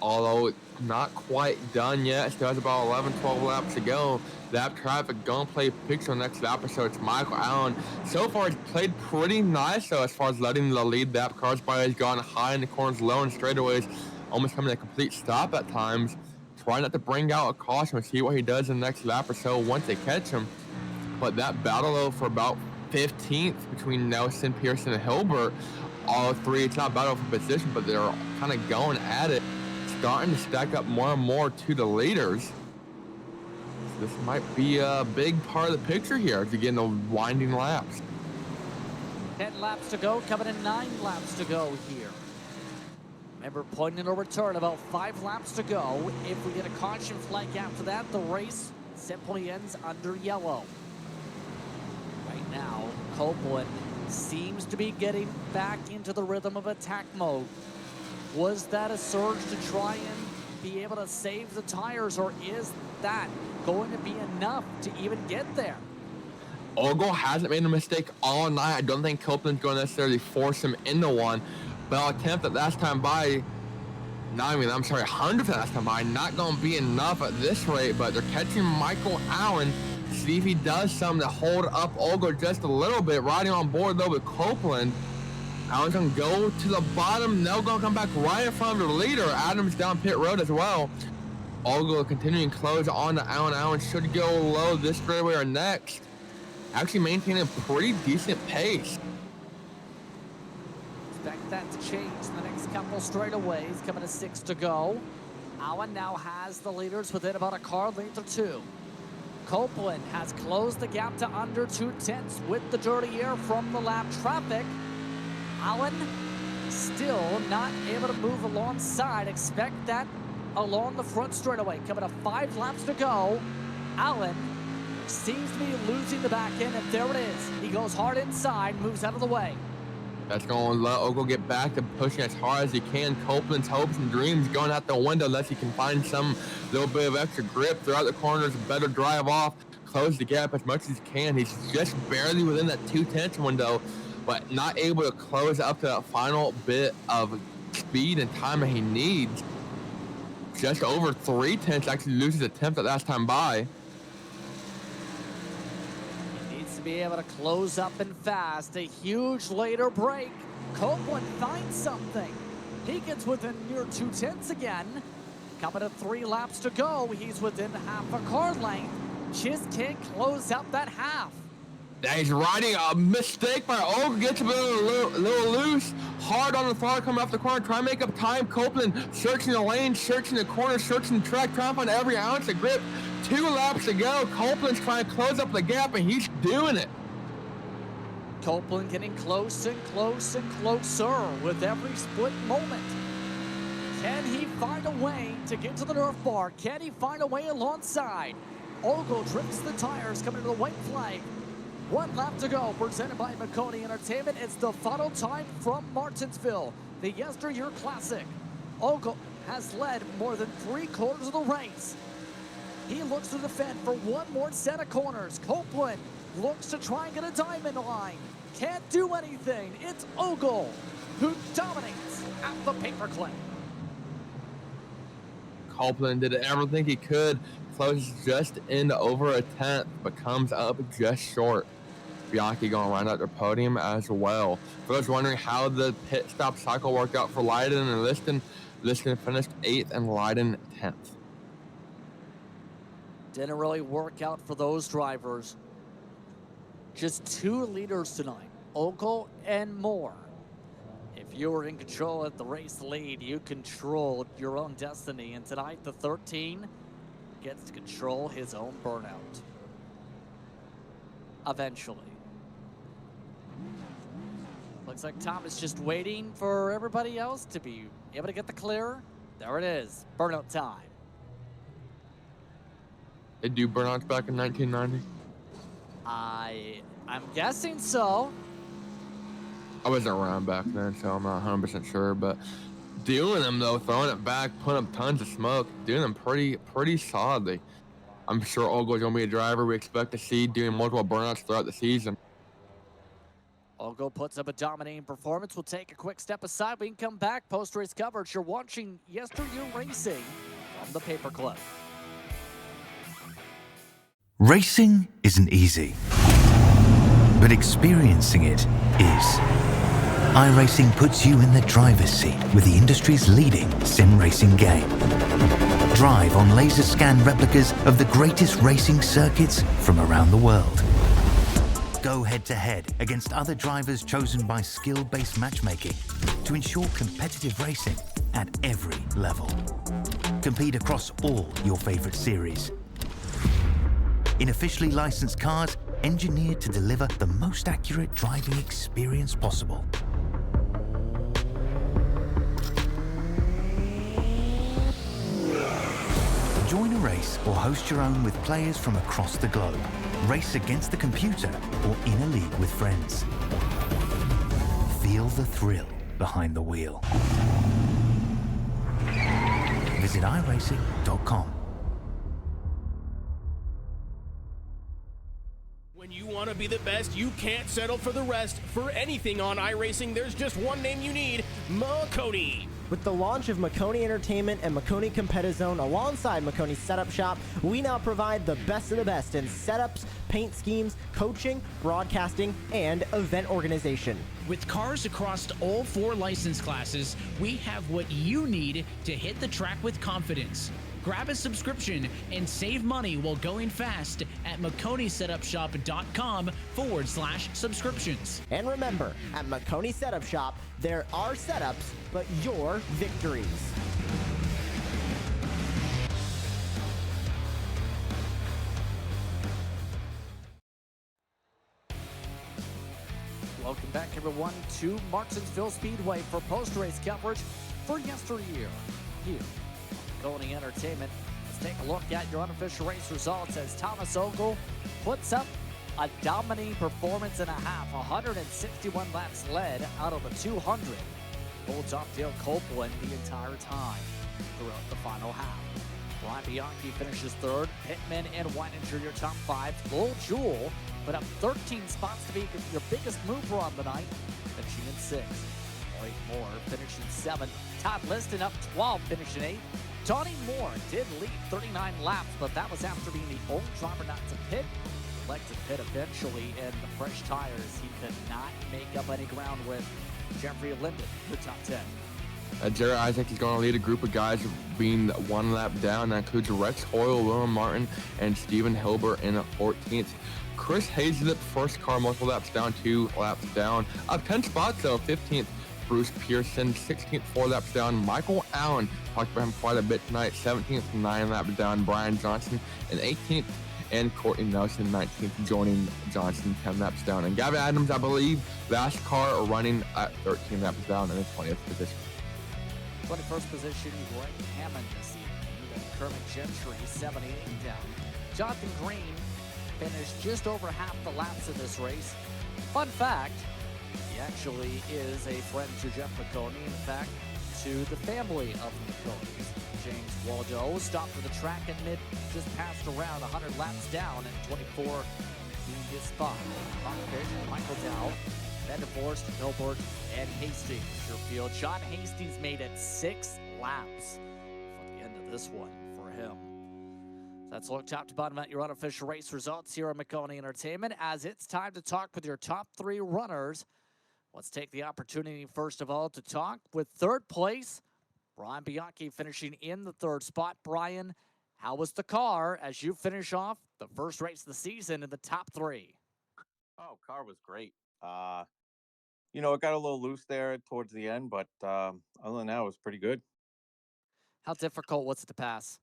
Although not quite done yet, still has about 11, 12 laps to go. That traffic gonna play picture on the next lap or so. It's Michael Allen. So far, he's played pretty nice though, as far as letting the lead lap cars by. He's gone high in the corners, low in straightaways, almost coming to a complete stop at times. Trying not to bring out a caution. We'll see what he does in the next lap or so once they catch him. But that battle though for about 15th between Nelson, Pearson, and Hilbert, all three, it's not a battle for position, but they're kind of going at it. Starting to stack up more and more to the leaders. So this might be a big part of the picture here as you get into winding laps. 10 laps to go, coming in 9 laps to go here. Remember, point and a return, about 5 laps to go. If we get a caution flag after that, the race simply ends under yellow. Right now, Copeland seems to be getting back into the rhythm of attack mode. Was that a surge to try and be able to save the tires, or is that going to be enough to even get there? Ogle hasn't made a mistake all night. I don't think Copeland's going to necessarily force him into one, but I'll attempt that last time by. 100% last time by. Not going to be enough at this rate, but they're catching Michael Allen. See if he does something to hold up Ogle just a little bit. Riding on board though with Copeland. Allen's gonna go to the bottom. They're gonna come back right in front of the leader. Adams down pit road as well. Ogle continuing close on to Allen. Allen should go low this straightaway or next. Actually maintaining a pretty decent pace. Expect that to change in the next couple straightaways. Coming to 6 to go. Allen now has the leaders within about a car length or 2. Copeland has closed the gap to under 2/10 with the dirty air from the lap traffic. Allen still not able to move alongside. Expect that along the front straightaway. Coming to 5 laps to go. Allen seems to be losing the back end, and there it is. He goes hard inside, moves out of the way. That's going to let Ogle get back to pushing as hard as he can. Copeland's hopes and dreams going out the window unless he can find some little bit of extra grip throughout the corners, better drive off, close the gap as much as he can. He's just barely within that 2/10 window, but not able to close up to that final bit of speed and time that he needs. Just over 3/10, actually loses a tenth that last time by. He needs to be able to close up and fast. A huge later break. Copeland finds something. He gets within near 2/10 again. Coming to 3 laps to go. He's within half a car length. Just can't close up that half. He's riding a mistake by Ogle, gets a little loose, hard on the throttle coming off the corner, trying to make up time. Copeland searching the lane, searching the corner, searching the track, trying to find every ounce of grip. 2 laps to go. Copeland's trying to close up the gap, and he's doing it. Copeland getting close and close and closer with every split moment. Can he find a way to get to the Nerf bar? Can he find a way alongside? Ogle trips the tires coming to the white flag. 1 lap to go, presented by Makoni Entertainment. It's the final time from Martinsville, the YesterYear Classic. Ogle has led more than 3/4 of the race. He looks to defend for one more set of corners. Copeland looks to try and get a diamond line. Can't do anything. It's Ogle who dominates at the paperclip. Copeland did everything he could, closes just into over a 10th, but comes up just short. Bianchi going to round out their podium as well. For those wondering how the pit stop cycle worked out for Leiden and Liston finished 8th and Leiden 10th. Didn't really work out for those drivers. Just 2 leaders tonight, Ogle and Moore. If you were in control at the race lead, you controlled your own destiny. And tonight, the 13 gets to control his own burnout. Eventually. Looks like Tom is just waiting for everybody else to be able to get the clear. There it is, burnout time. They do burnouts back in 1990? I'm guessing so. I wasn't around back then, so I'm not 100% sure, but doing them though, throwing it back, putting up tons of smoke, doing them pretty solidly. I'm sure Ogle's gonna be a driver we expect to see doing multiple burnouts throughout the season. Ogle puts up a dominating performance. We'll take a quick step aside. We can come back, post-race coverage. You're watching YesterYear Racing from the paperclip. Racing isn't easy, but experiencing it is. iRacing puts you in the driver's seat with the industry's leading sim racing game. Drive on laser scan replicas of the greatest racing circuits from around the world. Go head-to-head against other drivers chosen by skill-based matchmaking to ensure competitive racing at every level. Compete across all your favorite series. In officially licensed cars, engineered to deliver the most accurate driving experience possible. Join a race or host your own with players from across the globe. Race against the computer or in a league with friends. Feel the thrill behind the wheel. Visit iRacing.com. When you want to be the best, you can't settle for the rest. For anything on iRacing, there's just one name you need, Makoni. With the launch of Makoni Entertainment and Makoni Competizone alongside Makoni Setup Shop, we now provide the best of the best in setups, paint schemes, coaching, broadcasting, and event organization. With cars across all 4 license classes, we have what you need to hit the track with confidence. Grab a subscription and save money while going fast at MakoniSetupShop.com/subscriptions. And remember, at Makoni Setup Shop, there are setups, but your victories. Welcome back, everyone, to Martinsville Speedway for post-race coverage for YesterYear. Here, Makoni Entertainment. Let's take a look at your unofficial race results as Thomas Ogle puts up a dominating performance and a half. 161 laps led out of the 200. Holds off Dale Copeland the entire time throughout the final half. Ryan Bianchi finishes 3rd. Pittman and Weininger your top 5. Lowell Jewell put up 13 spots to be your biggest mover on the night, finishing in 6th. Lloyd Moore finishing 7th. Todd Liston up 12, finishing 8th. Donnie Moore did lead 39 laps, but that was after being the only driver not to pit. Elected pit eventually, and the fresh tires, he could not make up any ground with. Jeffrey Linden, the top 10. Jerry Isaac is going to lead a group of guys being 1 lap down. That includes Rex Hoyle, William Martin, and Stephen Hilbert in 14th. Chris Hazlett, first car, multiple laps down, 2 laps down. Up 10 spots, though, 15th. Bruce Pearson, 16th, 4 laps down. Michael Allen, talked about him quite a bit tonight, 17th, 9 laps down. Brian Johnson, and 18th. And Courtney Nelson, 19th, joining Johnson, 10 laps down. And Gavin Adams, I believe, last car running at 13 laps down in the 20th position. 21st position, Greg Hammond this evening. Then Kermit Gentry, 78 down. Jonathan Green finished just over half the laps of this race. Fun fact, he actually is a friend to Jeff McConey. In fact, to the family of the McConeys. James Waldo stopped for the track at mid, just passed around 100 laps down at 24 being his spot. Buckfish, Michael Dow, Vanderforst, Hilbert, and Hastings. Your field. John Hastings made it 6 laps for the end of this one for him. Let's look top to bottom at your unofficial race results here on McConey Entertainment as it's time to talk with your top 3 runners. Let's take the opportunity, first of all, to talk with third place, Brian Bianchi finishing in the 3rd spot. Brian, how was the car as you finish off the first race of the season in the top 3? Oh, car was great. You know, it got a little loose there towards the end, but other than that, it was pretty good. How difficult was it to pass?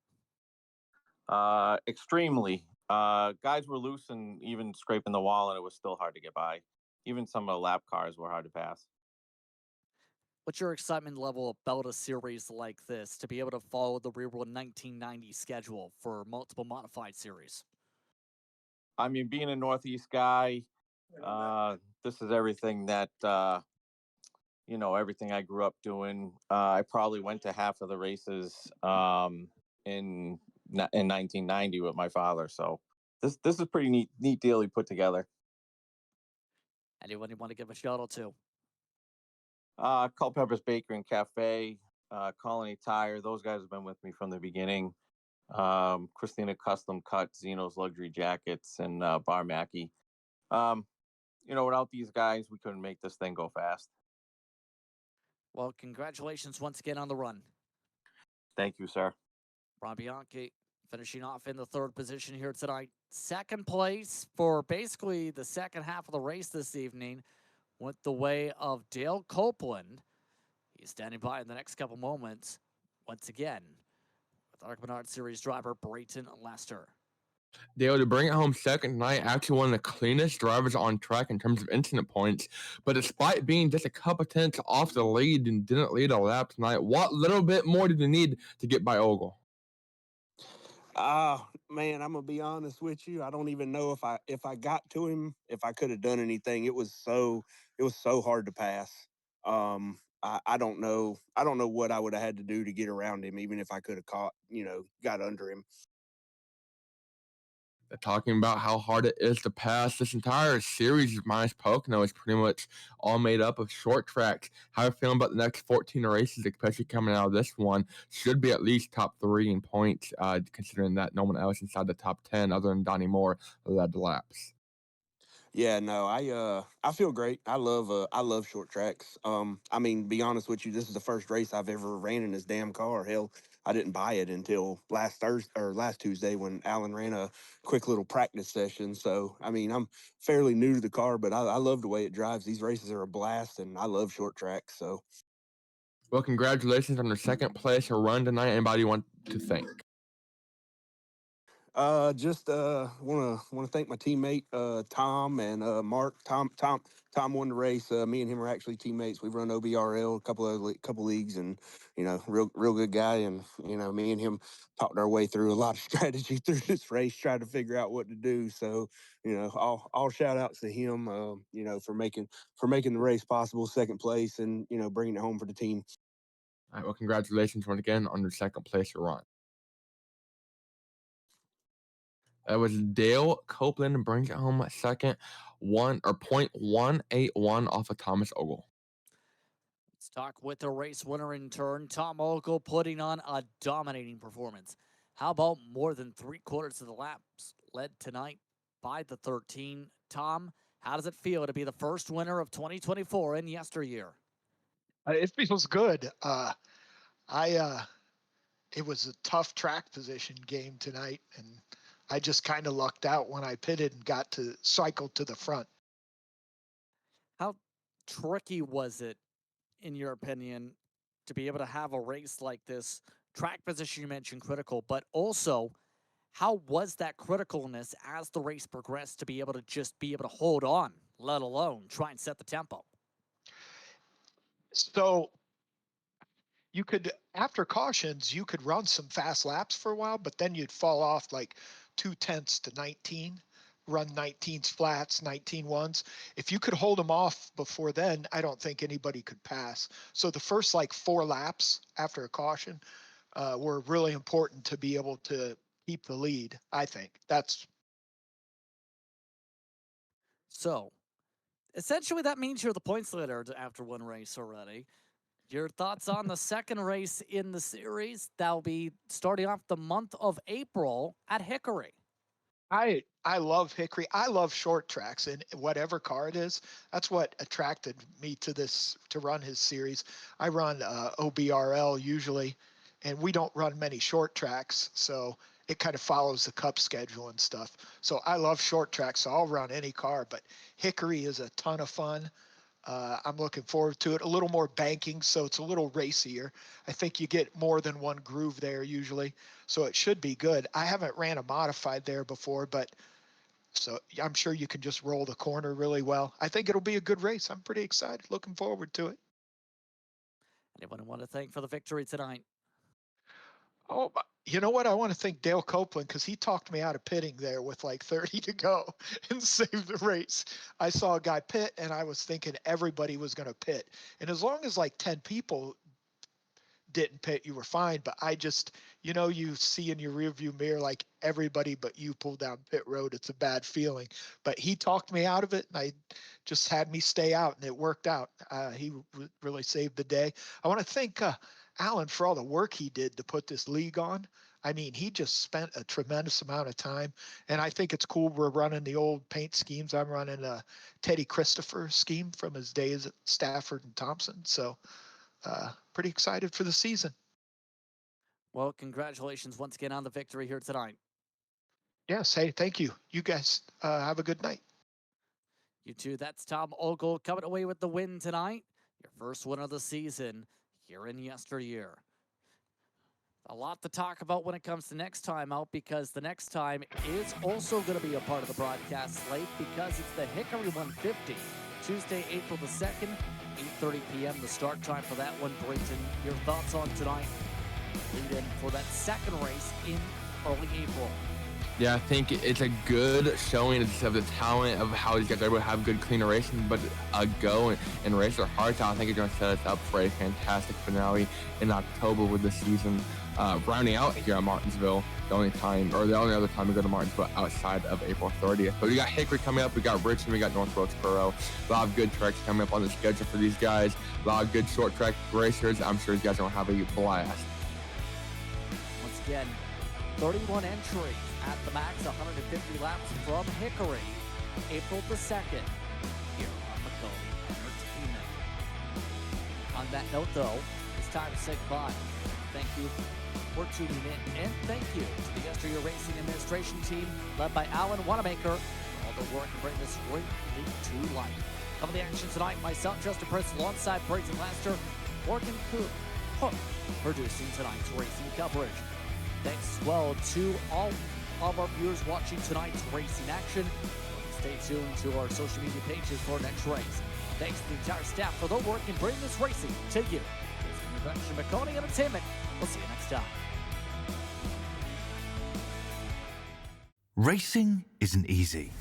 Extremely. Guys were loose and even scraping the wall, and it was still hard to get by. Even some of the lap cars were hard to pass. What's your excitement level about a series like this to be able to follow the real world 1990 schedule for multiple modified series? I mean, being a Northeast guy, this is everything that, you know, everything I grew up doing. I probably went to half of the races in 1990 with my father. So this is a pretty neat deal he put together. Anyone you want to give a shout out to? Culpeper's Bakery and Cafe, Colony Tire. Those guys have been with me from the beginning. Christina Custom Cut, Zeno's Luxury Jackets, and Bar Mackey. You know, without these guys, we couldn't make this thing go fast. Well, congratulations once again on the run. Thank you, sir. Ron Bianchi finishing off in the 3rd position here tonight. 2nd place for basically the second half of the race this evening went the way of Dale Copeland. He's standing by in the next couple moments once again with Arc Menard Series driver Brayton Lester. Dale, to bring it home second tonight, actually one of the cleanest drivers on track in terms of incident points. But despite being just a couple tenths off the lead and didn't lead a lap tonight, what little bit more did you need to get by Ogle? Man, I'm gonna be honest with you. I don't even know if I got to him, if I could have done anything. It was so hard to pass. I don't know what I would have had to do to get around him, even if I could have got under him. Talking about how hard it is to pass. This entire series of minus Pocono is pretty much all made up of short tracks. How are you feeling about the next 14 races, especially coming out of this one? Should be at least top 3 in points, considering that no one else inside the top 10 other than Donnie Moore led the laps. Yeah, no, I feel great. I love short tracks. I mean, be honest with you, this is the first race I've ever ran in this damn car. Hell, I didn't buy it until last Tuesday when Alan ran a quick little practice session. So, I mean, I'm fairly new to the car, but I love the way it drives. These races are a blast, and I love short tracks. So, well, congratulations on your second place run tonight. Anybody you want to thank? Just want to thank my teammate Tom and Mark. Tom won the race. Me and him are actually teammates. We've run OBRL a couple leagues, and real good guy. And me and him talked our way through a lot of strategy through this race, trying to figure out what to do. So all shout outs to him. For making the race possible, second place, and bringing it home for the team. All right. Well, congratulations once again on your second place run. That was Dale Copeland brings it home second, 0.181 off of Thomas Ogle. Let's talk with the race winner in turn, Tom Ogle, putting on a dominating performance. How about more than 3/4 of the laps led tonight by the 13? Tom, how does it feel to be the first winner of 2024 in YesterYear? It feels good. It was a tough track position game tonight, and I just kind of lucked out when I pitted and got to cycle to the front. How tricky was it, in your opinion, to be able to have a race like this? Track position you mentioned critical, but also how was that criticalness as the race progressed to be able to hold on, let alone try and set the tempo? So you could, after cautions, you could run some fast laps for a while, but then you'd fall off like 0.2 to 19, run 19s flats, 19 ones. If you could hold them off before then, I don't think anybody could pass. So the first like 4 laps after a caution were really important to be able to keep the lead, I think. That's So, essentially, that means you're the points leader after one race already. Your thoughts on the second race in the series? That'll be starting off the month of April at Hickory. I love Hickory. I love short tracks, and whatever car it is, that's what attracted me to this, to run his series. I run OBRL usually, and we don't run many short tracks, so it kind of follows the cup schedule and stuff. So I love short tracks, so I'll run any car, but Hickory is a ton of fun. I'm looking forward to it. A little more banking, so it's a little racier. I think you get more than one groove there usually, so it should be good. I haven't ran a modified there before, but so I'm sure you can just roll the corner really well. I think it'll be a good race. I'm pretty excited. Looking forward to it. Anyone want to thank for the victory tonight? Oh, you know what? I want to thank Dale Copeland because he talked me out of pitting there with like 30 to go and saved the race. I saw a guy pit and I was thinking everybody was going to pit. And as long as like 10 people didn't pit, you were fine. But I just, you see in your rearview mirror, like everybody but you pulled down pit road. It's a bad feeling. But he talked me out of it and I just had me stay out and it worked out. He really saved the day. I want to thank Alan for all the work he did to put this league on. I mean, he just spent a tremendous amount of time, and I think it's cool we're running the old paint schemes. I'm running a Teddy Christopher scheme from his days at Stafford and Thompson, so pretty excited for the season. Well, congratulations once again on the victory here tonight. Yes, hey, thank you. You guys have a good night. You too. That's Tom Ogle coming away with the win tonight. Your first win of the season here in YesterYear. A lot to talk about when it comes to next time out, because the next time is also going to be a part of the broadcast slate, because it's the Hickory 150, Tuesday, April the 2nd, 8:30 p.m. the start time for that one. Brenton, your thoughts on tonight? Lead in for that second race in early April. Yeah, I think it's a good showing of the talent of how these guys are able to have good, clean racing, but go and race their hearts out. I think it's going to set us up for a fantastic finale in October with the season rounding out here at Martinsville. The only other time we go to Martinsville outside of April 30th. But we got Hickory coming up, we got Richmond, we got North Wilkesboro. A lot of good tracks coming up on the schedule for these guys. A lot of good short track racers. I'm sure these guys are going to have a blast. Once again, 31 entries at the max, 150 laps from Hickory, April the 2nd, here on McComb Entertainment. On that note, though, it's time to say goodbye. Thank you for tuning in, and thank you to the YesterYear Racing Administration team, led by Alan Wanamaker, for all the work to bring this great league to life. Coming to the action tonight, myself, Justin Prince, alongside Brayton Lester, Morgan Hook, producing tonight's racing coverage. Thanks as well to all of our viewers watching tonight's racing action. Stay tuned to our social media pages for our next race. Thanks to the entire staff for their work in bringing this racing to you. This is the production of McConey Entertainment. We'll see you next time. Racing isn't easy,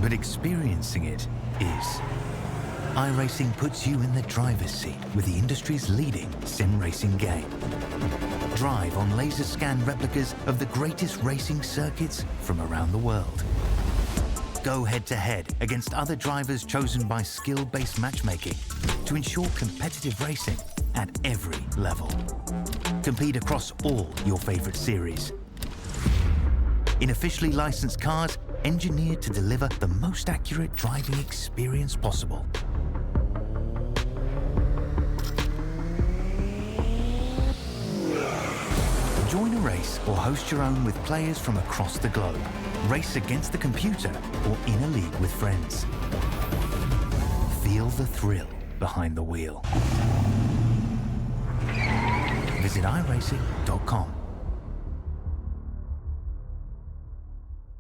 but experiencing it is. iRacing puts you in the driver's seat with the industry's leading sim racing game. Drive on laser scan replicas of the greatest racing circuits from around the world. Go head-to-head against other drivers chosen by skill-based matchmaking to ensure competitive racing at every level. Compete across all your favorite series. In officially licensed cars, engineered to deliver the most accurate driving experience possible. Join a race or host your own with players from across the globe. Race against the computer or in a league with friends. Feel the thrill behind the wheel. Visit iRacing.com.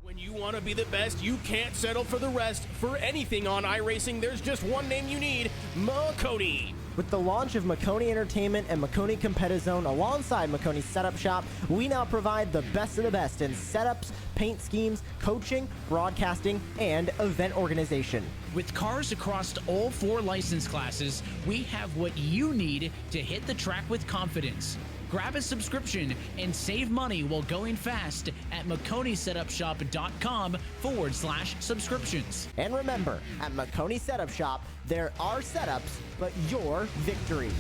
When you want to be the best, you can't settle for the rest. For anything on iRacing, there's just one name you need: McConey. With the launch of Marconi Entertainment and Marconi Competizone alongside Marconi Setup Shop, we now provide the best of the best in setups, paint schemes, coaching, broadcasting, and event organization. With cars across all 4 license classes, we have what you need to hit the track with confidence. Grab a subscription and save money while going fast at MarconiSetupShop.com/subscriptions. And remember, at Marconi Setup Shop, there are setups, but your victories.